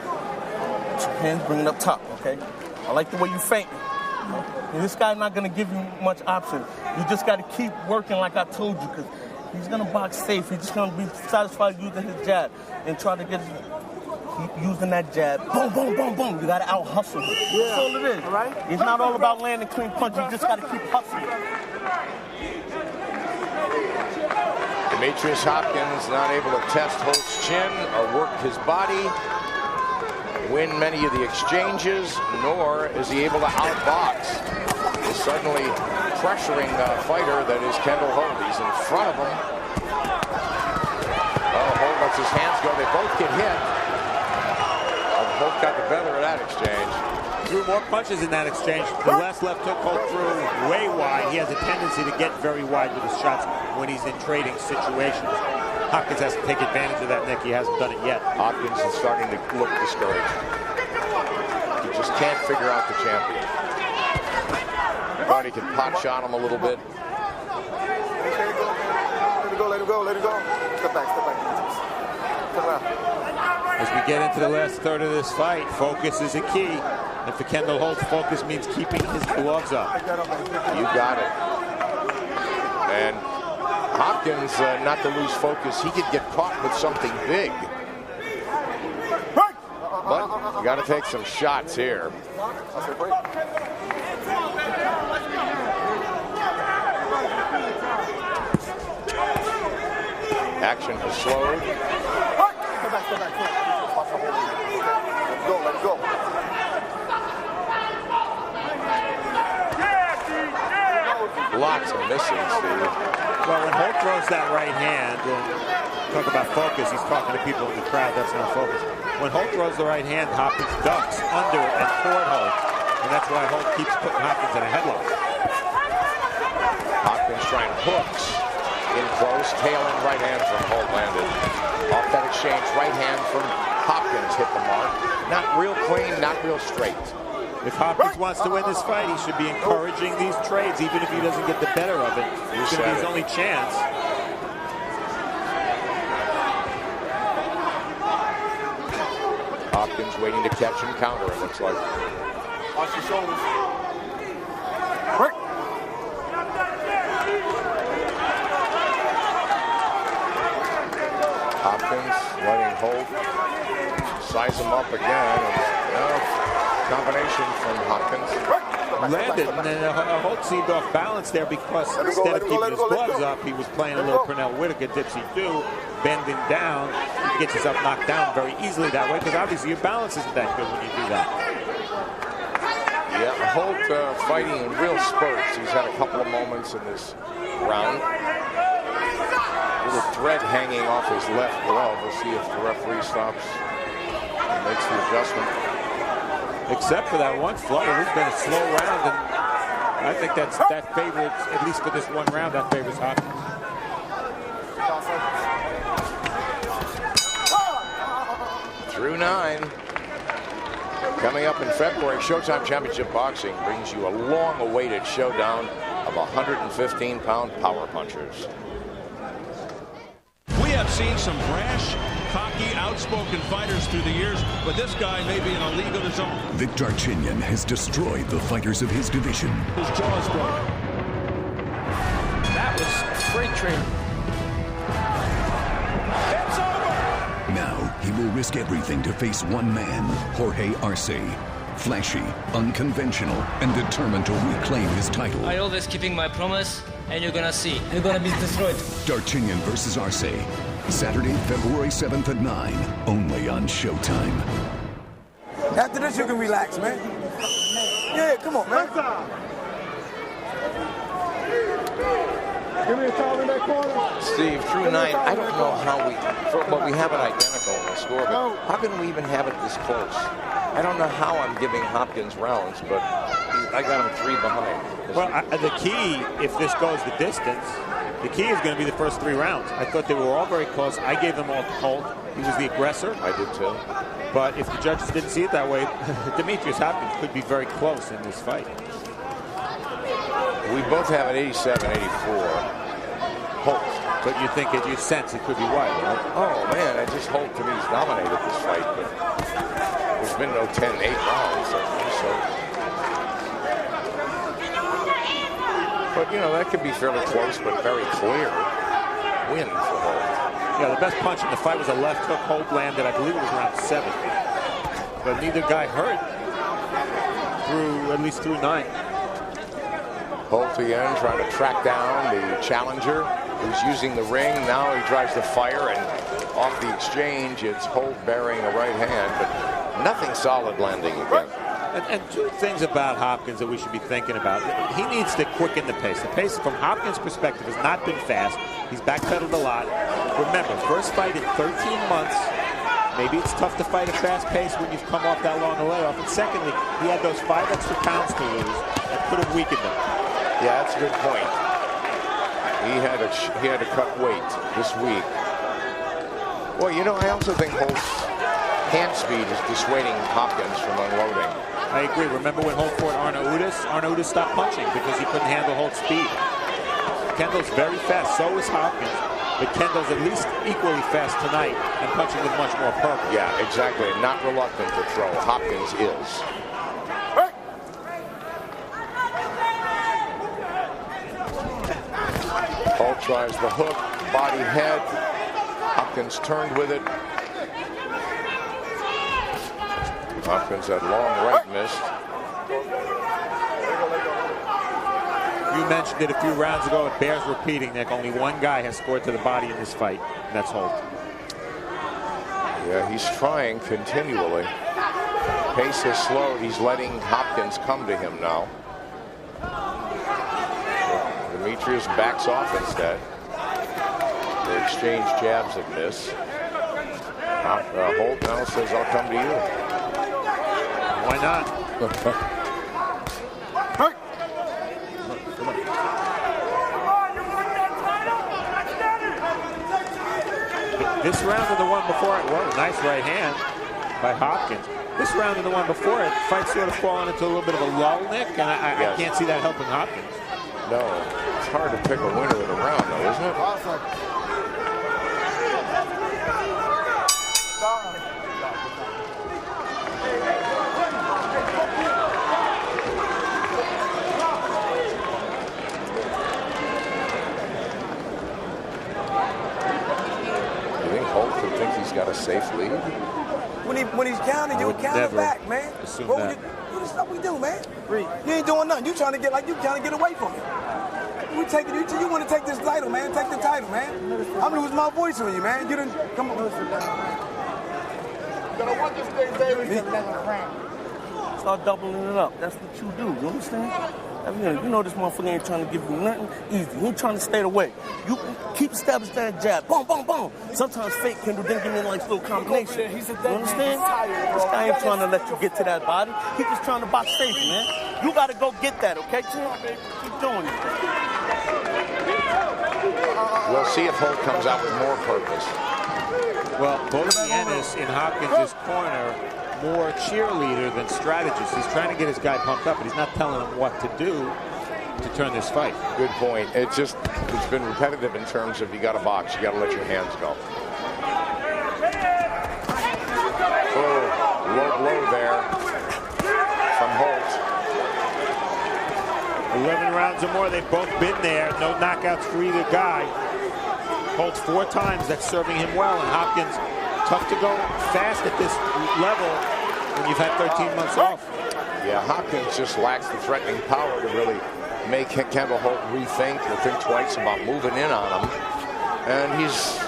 Hands bring it up top, okay? I like the way you feint. And this guy's not gonna give you much option. You just gotta keep working like I told you, because he's gonna box safe. He's just gonna be satisfied using his jab and try to get using that jab. Boom, boom, boom, boom. You gotta out hustle him. Yeah. That's all it is. All right? It's not all about landing clean punches. You just gotta keep hustling. Demetrius Hopkins not able to test Holt's chin or work his body, win many of the exchanges, nor is he able to outbox. He's suddenly pressuring the fighter that is Kendall Holt. He's in front of him. Oh, Holt lets his hands go. They both get hit. Holt got the better of that exchange. Threw more punches in that exchange. The last left hook Holt threw way wide. He has a tendency to get very wide with his shots when he's in trading situations. Hopkins has to take advantage of that, Nick. He hasn't done it yet. Hopkins is starting to look discouraged. He just can't figure out the champion. Thought he could pot shot him a little bit. Let it go. Step back. Come around. As we get into the last third of this fight, focus is a key. And for Kendall Holt, focus means keeping his gloves up. You got it. And Hopkins, not to lose focus, he could get caught with something big. But you got to take some shots here. Action has slowed. Let it go. Lots of missing, Steve. Well, when Holt throws that right hand, and talk about focus, he's talking to people in the crowd, that's not focus. When Holt throws the right hand, Hopkins ducks under and toward Holt, and that's why Holt keeps putting Hopkins in a headlock. Hopkins trying hooks in close, tail end right hand from Holt landed. Off that exchange, right hand from Hopkins hit the mark. Not real clean, not real straight. If Hopkins wants to win this fight, he should be encouraging these trades, even if he doesn't get the better of it. It's going to be his only chance. Hopkins waiting to catch and counter, it looks like. Watch your shoulders. Hopkins letting Holt size him up again. Combination from Hopkins. Landed, and then Holt seemed off balance there because instead of keeping his gloves up, he was playing a little Pernell Whitaker dipsy-do, bending down. He gets himself knocked down very easily that way because obviously your balance isn't that good when you do that. Yeah, Holt fighting in real spurts. He's had a couple of moments in this round. Little thread hanging off his left glove. We'll see if the referee stops and makes the adjustment. Except for that one flutter, it's been a slow round, and I think that favors, at least for this one round, that favors Hopkins. Through 9. Coming up in February, Showtime Championship Boxing brings you a long-awaited showdown of 115-pound power punchers. We have seen some brash, cocky, outspoken fighters through the years, but this guy may be in a league of his own. Vic Darchinyan has destroyed the fighters of his division. His jaw is broken. That was freight train. It's over! Now he will risk everything to face one man, Jorge Arce. Flashy, unconventional, and determined to reclaim his title. I always keeping my promise, and you're gonna see. You're gonna be destroyed. Darchinyan versus Arce. Saturday, February 7th at 9. Only on Showtime. After this, you can relax, man. Yeah, come on, man. Give me a foul in that corner. Steve, through 9, I don't know how we have it identical in the score, but how can we even have it this close? I don't know how I'm giving Hopkins rounds, but I got him 3 behind. Well, the key, if this goes the distance, the key is going to be the first 3 rounds. I thought they were all very close. I gave them all to Holt. He was the aggressor. I did too. But if the judges didn't see it that way, Demetrius Hopkins could be very close in this fight. We both have an 87-84. Holt. But you think it, you sense it could be wide, right? Oh man, I just Holt to me has dominated this fight, but there's been no 10-8 rounds, so. But you know, that could be fairly close, but very clear win for Holt. Yeah, the best punch in the fight was a left hook Holt landed. I believe it was around 7. But neither guy hurt through, at least through 9. Holt again trying to track down the challenger who's using the ring. Now he tries to fire, and off the exchange, it's Holt burying a right hand, but nothing solid landing again. And 2 things about Hopkins that we should be thinking about. He needs to quicken the pace. The pace from Hopkins' perspective has not been fast. He's backpedaled a lot. Remember, first fight in 13 months. Maybe it's tough to fight a fast pace when you've come off that long a layoff. And secondly, he had those 5 extra pounds to lose that could have weakened him. Yeah, that's a good point. He had to cut weight this week. Well, you know, I also think Holt's hand speed is dissuading Hopkins from unloading. I agree. Remember when Holt fought Arnaudis? Arnaudis stopped punching because he couldn't handle Holt's speed. Kendall's very fast. So is Hopkins. But Kendall's at least equally fast tonight and punching with much more purpose. Yeah, exactly. Not reluctant to throw. Hopkins is. Holt tries the hook, body head. Hopkins turned with it. Hopkins had long right missed. You mentioned it a few rounds ago. It bears repeating, Nick. Only one guy has scored to the body in this fight, and that's Holt. Yeah, he's trying continually. Pace has slowed. He's letting Hopkins come to him now. Demetrius backs off instead. They exchange jabs of miss. Holt now says, I'll come to you. Why not? This round and the one before it, well, nice right hand by Hopkins. This round and the one before it, fight sort of falling into a little bit of a lull, Nick, and I can't see that helping Hopkins. No, it's hard to pick a winner in a round, though, isn't it? You think Holt could think he's got a safe lead? When he's counting, you count back, man. What the stuff we do, man? You ain't doing nothing. You trying to get away from it. We taking you want to take this title, man. Take the title, man. I'm losing my voice on you, man. You done come on. You gotta watch this thing, baby. Start doubling it up. That's what you do. You understand? You know this motherfucker ain't trying to give you nothing easy. He ain't trying to stay away. You keep establishing that jab. Boom, boom, boom. Sometimes fake Kendall then give me like little combination. You understand? This guy ain't trying to let you get to that body. He just trying to box safe, man. You got to go get that, okay, champ? Keep doing it. We'll see if Holt comes out with more purpose. Well, both Ennis in Hopkins' corner, more cheerleader than strategist. He's trying to get his guy pumped up, but he's not telling him what to do to turn this fight. Good point. It's been repetitive in terms of you got to box, you got to let your hands go. Oh, low blow there from Holt. 11 rounds or more, they've both been there. No knockouts for either guy. Holt's 4 times, that's serving him well, and Hopkins, tough to go fast at this level when you've had 13 months off. Yeah, Hopkins just lacks the threatening power to really make Kendall Holt rethink or think twice about moving in on him. And he's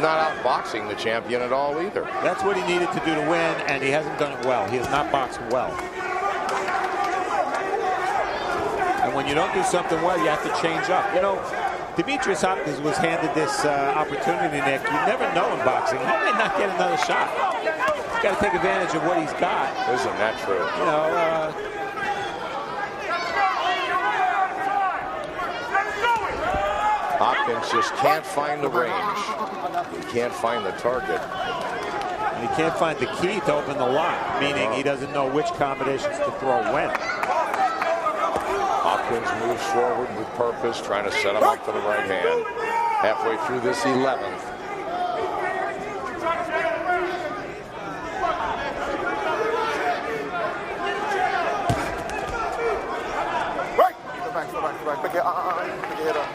not outboxing the champion at all either. That's what he needed to do to win, and he hasn't done it well. He has not boxed well. And when you don't do something well, you have to change up. You know, Demetrius Hopkins was handed this opportunity, Nick. You never know in boxing. He may not get another shot. He's got to take advantage of what he's got. Isn't that true? You know, Hopkins just can't find the range. He can't find the target. And he can't find the key to open the lock, meaning he doesn't know which combinations to throw when. Hopkins moves forward with purpose, trying to set him up for the right hand. Halfway through this 11th. Right. Go back. Pick your head up.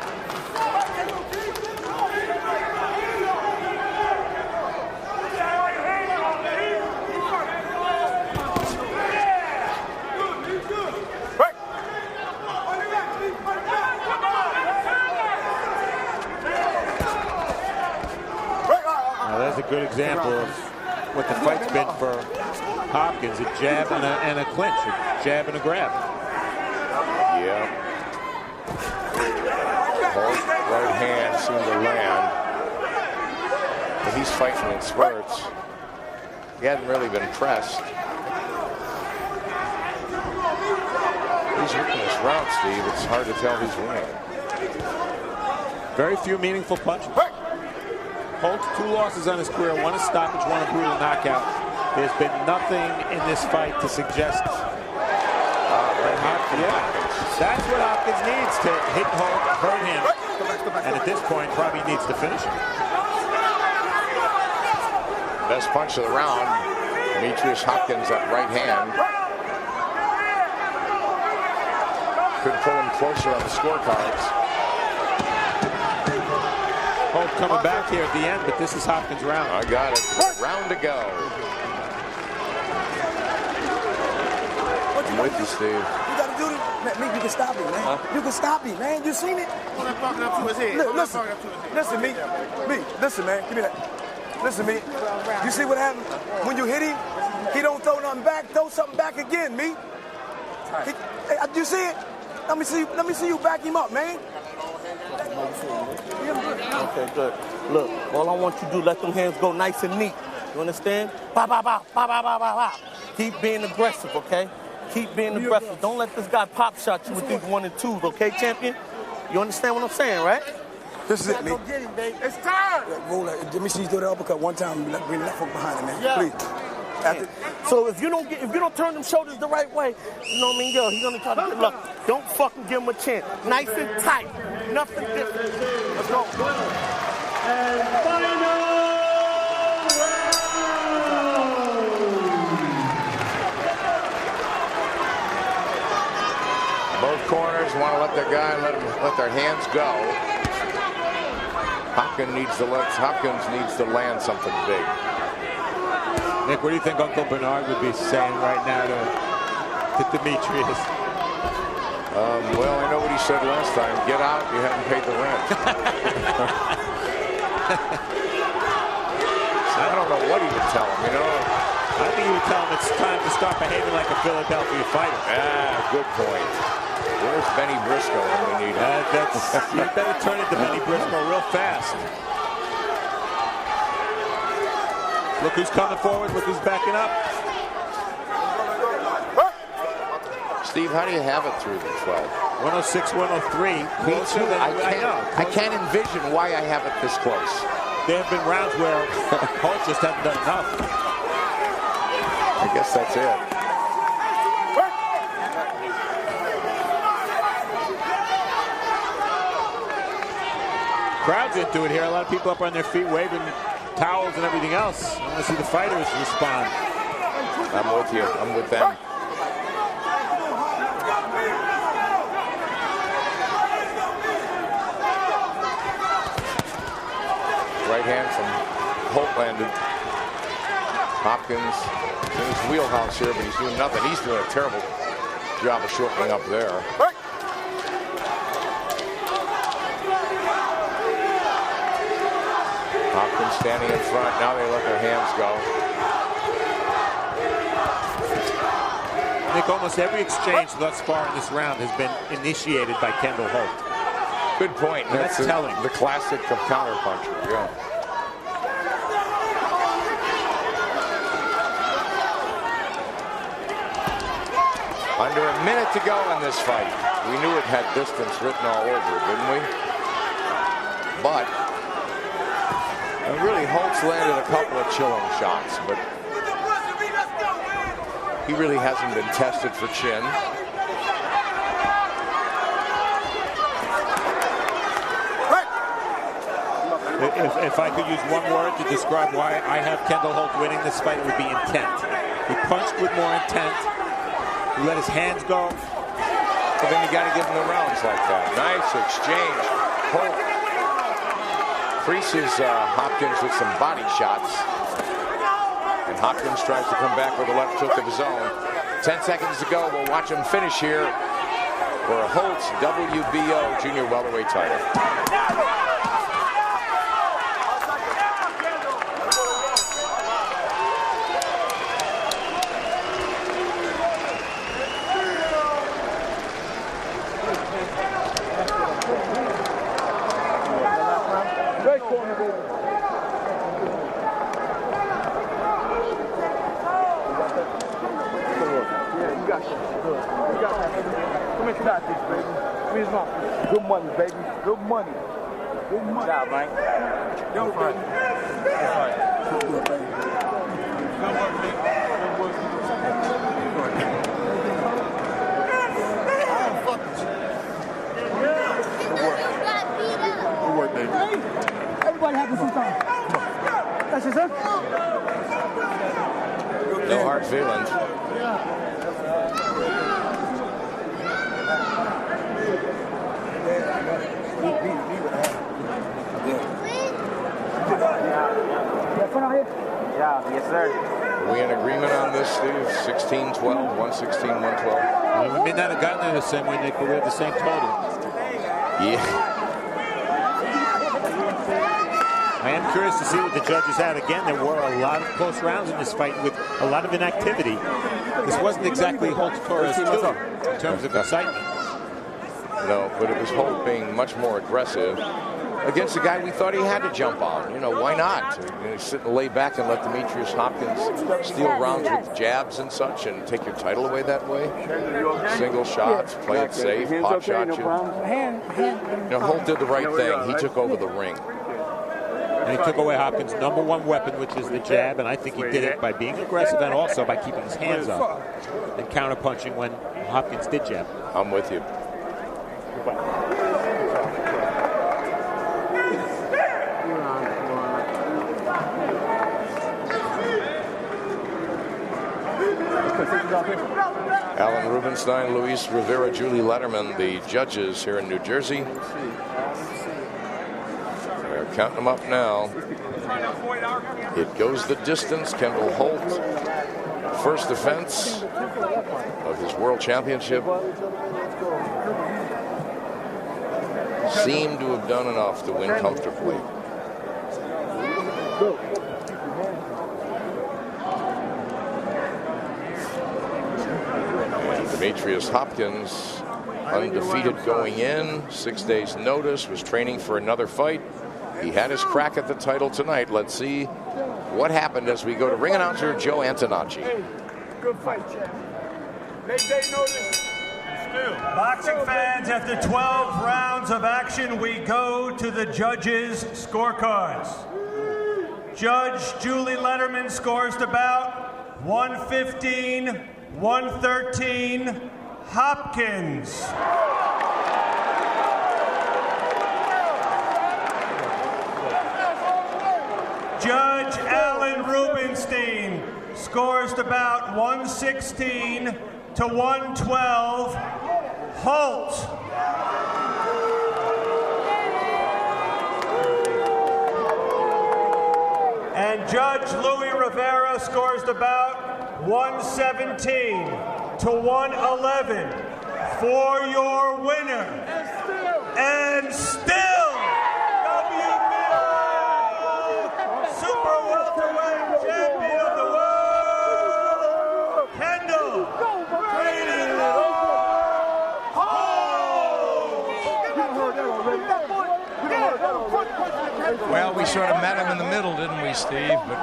That's a good example of what the fight's been for Hopkins, a jab and a clinch, a jab and a grab. Yeah. Holt's right hand seemed to land. But he's fighting in spurts. He hasn't really been pressed. He's looking this round, Steve. It's hard to tell who's winning. Very few meaningful punches. Holt, 2 losses on his career, 1 a stoppage, 1 a brutal knockout. There's been nothing in this fight to suggest that Hopkins, that's what Hopkins needs to hit Holt, hurt him, and at this point probably needs to finish him. Best punch of the round, Demetrius Hopkins, that right hand. Could pull him closer on the scorecards. Holt coming back here at the end, but this is Hopkins' round. I got it. Round to go. I'm with you, Steve. You got to do this. Man, you can stop him, man. Huh? You can stop him, man. You seen it? Listen, listen, man. Give me that. Listen, me. You see what happened? When you hit him, he don't throw nothing back. Throw something back again, me. Hey, you see it? Let me see you back him up, man. Okay, good. Look, all I want you to do, let them hands go nice and neat. You understand? Ba, ba, ba, ba, ba, ba, ba, ba. Keep being aggressive, okay? Keep being aggressive. Don't let this guy pop shot you with these 1 and 2s, okay, champion? You understand what I'm saying, right? This is it, me. It's time. Roll that. Let me see you throw the uppercut one time. Bring that foot behind him, man. Yeah. Please. So if you don't turn them shoulders the right way, you know what I mean, yo, he's gonna try to get lucky. Don't fucking give him a chance. Nice and tight. Nothing different. Let's go. And final round. Both corners want to let their guy let their hands go. Hopkins needs to land something big. Nick, what do you think Uncle Bernard would be saying right now to Demetrius? Well, I know what he said last time. Get out, you haven't paid the rent. I don't know what he would tell him, you know. I think he would tell him it's time to start behaving like a Philadelphia fighter. Yeah, good point. Where's Benny Briscoe when we need him? You better turn into Benny Briscoe real fast. Look who's coming forward. Look who's backing up. Steve, how do you have it through the 12? 106, 103. Closer than I can't envision why I have it this close. There have been rounds where Holt just hasn't done enough. I guess that's it. Crowd's into it here. A lot of people up on their feet waving towels and everything else. I want to see the fighters respond. I'm with you. I'm with them. Right hand from Holt landed. Hopkins in his wheelhouse here, but he's doing nothing. He's doing a terrible job of shortening up there. Hopkins standing in front. Now they let their hands go. I think almost every exchange thus far in this round has been initiated by Kendall Holt. Good point. That's telling. The classic of counterpuncher. Yeah. Under a minute to go in this fight. We knew it had distance written all over it, didn't we? But really, Holt's landed a couple of chilling shots, but he really hasn't been tested for chin. If I could use one word to describe why I have Kendall Holt winning this fight, it would be intent. He punched with more intent. He let his hands go. But then you got to give him the rounds like that. Nice exchange. Holt creases Hopkins with some body shots. And Hopkins tries to come back with a left hook of his own. 10 seconds to go. We'll watch him finish here for Holt's WBO junior welterweight title. Good money, baby. Good money. Good money. Good job, man. Good work. Good work, baby. Good work, man. Good work. Good work, baby. Everybody having some time. That's it, sir. No hard feelings. Yeah, yes, sir. Are we in agreement on this, Steve? 16-12, 116, 112? We may not have gotten there the same way, Nick, but we had the same total. Yeah. I am curious to see what the judges had. Again, there were a lot of close rounds in this fight with a lot of inactivity. This wasn't exactly Holt-Torres 2 in terms of excitement. No, but it was Holt being much more aggressive against a guy we thought he had to jump on. You know, why not? You know, sit and lay back and let Demetrius Hopkins steal rounds with jabs and such and take your title away that way. Single shots, play it safe, pot shot you. You know, Holt did the right thing. He took over the ring. And he took away Hopkins' number one weapon, which is the jab, and I think he did it by being aggressive and also by keeping his hands up and counterpunching when Hopkins did jab. I'm with you. Alan Rubenstein, Luis Rivera, Julie Letterman, the judges here in New Jersey. They're counting them up now. It goes the distance. Kendall Holt, first defense of his world championship. Seemed to have done enough to win comfortably. Demetrius Hopkins undefeated going in, 6 days notice, was training for another fight. He had his crack at the title tonight. Let's see what happened as we go to ring announcer Joe Antonacci. Hey, good fight, champ. They notice. Boxing fans, after 12 rounds of action, we go to the judges' scorecards. Judge Julie Letterman scores the bout 115-113 Hopkins. Judge Alan Rubenstein scores the bout 116-112 Holt. And Judge Louis Rivera scores the bout 117-111 for your winner. And still, WBO Super Welterweight Champion of the World, Kendall. Well, we sort of met him in the middle, didn't we, Steve? But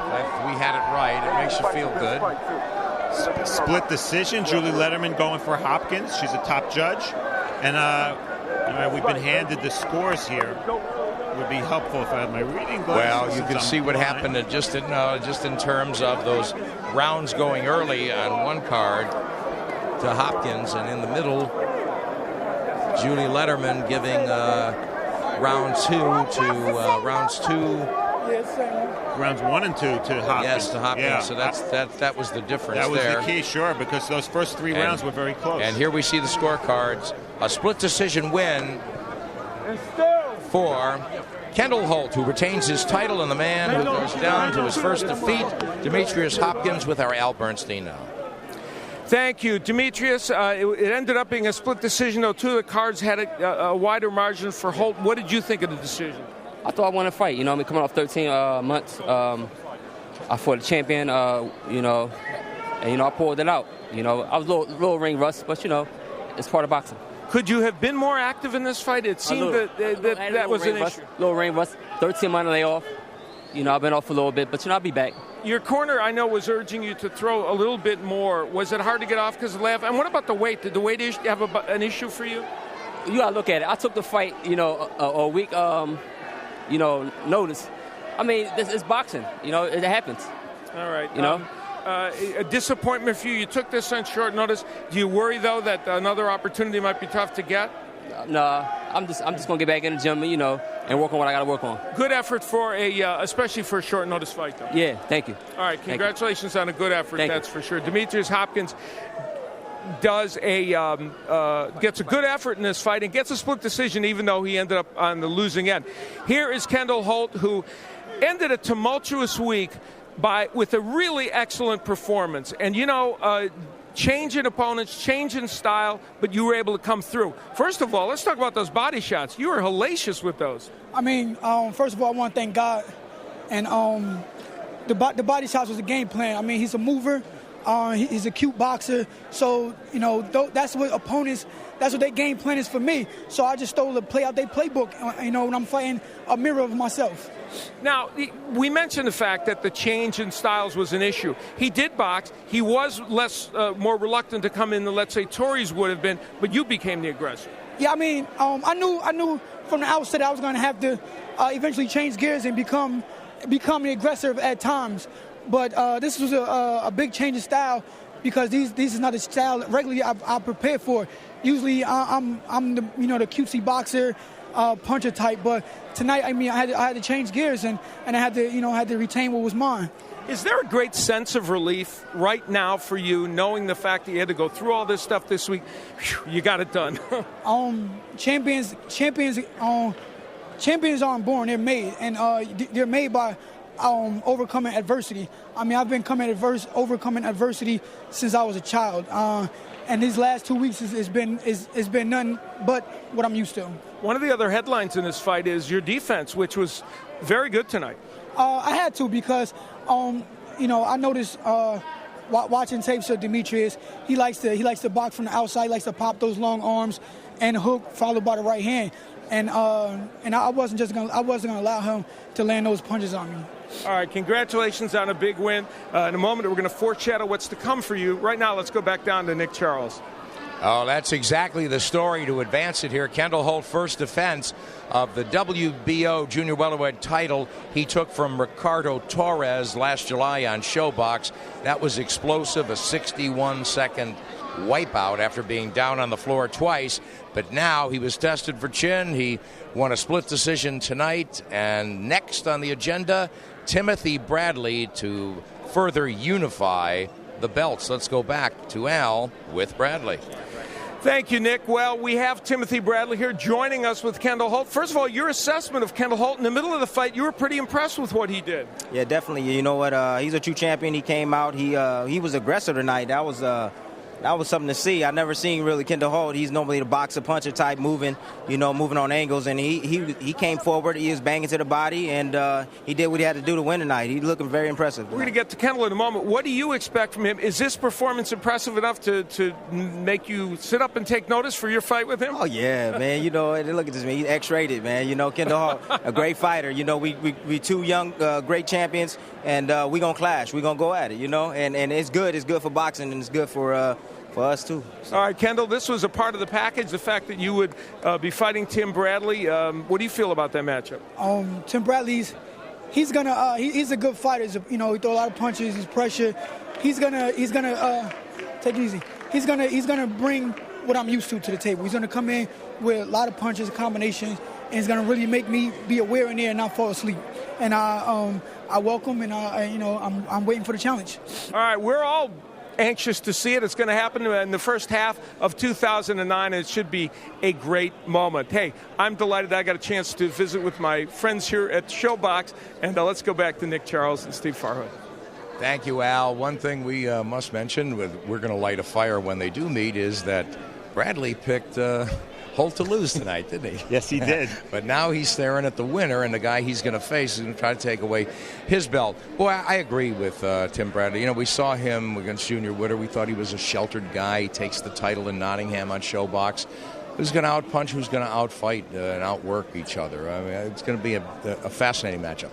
we had it right. It makes you feel good. Split decision. Julie Letterman going for Hopkins. She's a top judge. And we've been handed the scores here. It would be helpful if I had my reading glasses. Well, you can see what happened just in terms of those rounds going early on one card to Hopkins, and in the middle, Julie Letterman giving rounds 1 and 2 to Hopkins. Yes, to Hopkins. Yeah. So that was the difference. That was there. the key, sure, because those first 3 rounds were very close. And here we see the scorecards. A split decision win for Kendall Holt, who retains his title, and the man who goes down to his first defeat, Demetrius Hopkins, with our Al Bernstein now. Thank you, Demetrius. It ended up being a split decision, though. 2 of the cards had a wider margin for Holt. What did you think of the decision? I thought I won a fight. Coming off 13 months, I fought a champion. And I pulled it out. I was a little ring rust, but it's part of boxing. Could you have been more active in this fight? It seemed that was an issue. Little ring rust. 13-month layoff. I've been off a little bit, but I'll be back. Your corner, I know, was urging you to throw a little bit more. Was it hard to get off because of the layoff? And what about the weight? Did the weight issue have an issue for you? You got to look at it. I took the fight, a week, notice. I mean, it's boxing. It happens. All right. A disappointment for you. You took this on short notice. Do you worry, though, that another opportunity might be tough to get? No, I'm just gonna get back in the gym, and work on what I gotta work on. Good effort for especially for a short notice fight, though. Yeah, thank you. All right, congratulations on a good effort. That's for sure. Demetrius Hopkins gets a good effort in this fight and gets a split decision, even though he ended up on the losing end. Here is Kendall Holt, who ended a tumultuous week with a really excellent performance, and change in opponents, change in style, but you were able to come through. First of all, let's talk about those body shots. You were hellacious with those. I mean, first of all, I want to thank God. And the body shots was a game plan. I mean, he's a mover. He's a cute boxer. So, that's what opponents, that's what their game plan is for me. So I just stole the play out their playbook, when I'm fighting a mirror of myself. Now, we mentioned the fact that the change in styles was an issue. He did box. He was more reluctant to come in than, let's say, Torres would have been, but you became the aggressor. Yeah, I mean, I knew from the outset I was going to have to eventually change gears and become the aggressor at times. But this was a big change in style because these is not a style that regularly I prepare for. Usually I'm the the cutesy boxer, puncher type, but tonight, I had to change gears and I had to retain what was mine. Is there a great sense of relief right now for you, knowing the fact that you had to go through all this stuff this week? Whew, you got it done. Champions aren't born; they're made, and they're made by overcoming adversity. I mean, I've been overcoming adversity since I was a child. And these last 2 weeks has been nothing but what I'm used to. One of the other headlines in this fight is your defense, which was very good tonight. I had to because, I noticed watching tapes of Demetrius, he likes to box from the outside. He likes to pop those long arms, and hook followed by the right hand. And I wasn't gonna allow him to land those punches on me. All right, congratulations on a big win. In a moment, we're going to foreshadow what's to come for you. Right now, let's go back down to Nick Charles. Oh, that's exactly the story to advance it here. Kendall Holt, first defense of the WBO junior welterweight title he took from Ricardo Torres last July on Showbox. That was explosive, a 61-second wipeout after being down on the floor twice. But now he was tested for chin. He won a split decision tonight. And next on the agenda, Timothy Bradley to further unify the belts. Let's go back to Al with Bradley. Thank you, Nick. Well, we have Timothy Bradley here joining us with Kendall Holt. First of all, your assessment of Kendall Holt in the middle of the fight, you were pretty impressed with what he did. Yeah, definitely. You know what? He's a true champion. He came out. He was aggressive tonight. That was something to see. I've never seen really Kendall Holt. He's normally the boxer puncher type, moving on angles, and he came forward. He was banging to the body, and he did what he had to do to win tonight. He's looking very impressive. We're going to get to Kendall in a moment. What do you expect from him? Is this performance impressive enough to make you sit up and take notice for your fight with him? Oh yeah, man. Look at this man. He's X-rated, man. Kendall Holt, a great fighter. We two young, great champions, and we gonna clash. We gonna go at it. And it's good. It's good for boxing, and it's good for us too. All right, Kendall, this was a part of the package, the fact that you would be fighting Tim Bradley. What do you feel about that matchup? Tim Bradley's, he's a good fighter. He throw a lot of punches, he's pressure. He's gonna take it easy. He's gonna bring what I'm used to the table. He's gonna come in with a lot of punches, combinations, and it's gonna really make me be aware in there and not fall asleep. And I welcome, and I'm waiting for the challenge. All right, we're all anxious to see it. It's going to happen in the first half of 2009, and it should be a great moment. Hey, I'm delighted I got a chance to visit with my friends here at Showbox, and let's go back to Nick Charles and Steve Farhood. Thank you, Al. One thing we must mention, we're going to light a fire when they do meet, is that Bradley picked Holt to lose tonight, didn't he? Yes, he did. But now he's staring at the winner, and the guy he's going to face is going to try to take away his belt. Boy, I agree with Tim Bradley. We saw him against Junior Witter. We thought he was a sheltered guy. He takes the title in Nottingham on Showbox. Who's going to outpunch? Who's going to outfight and outwork each other? I mean, it's going to be a fascinating matchup.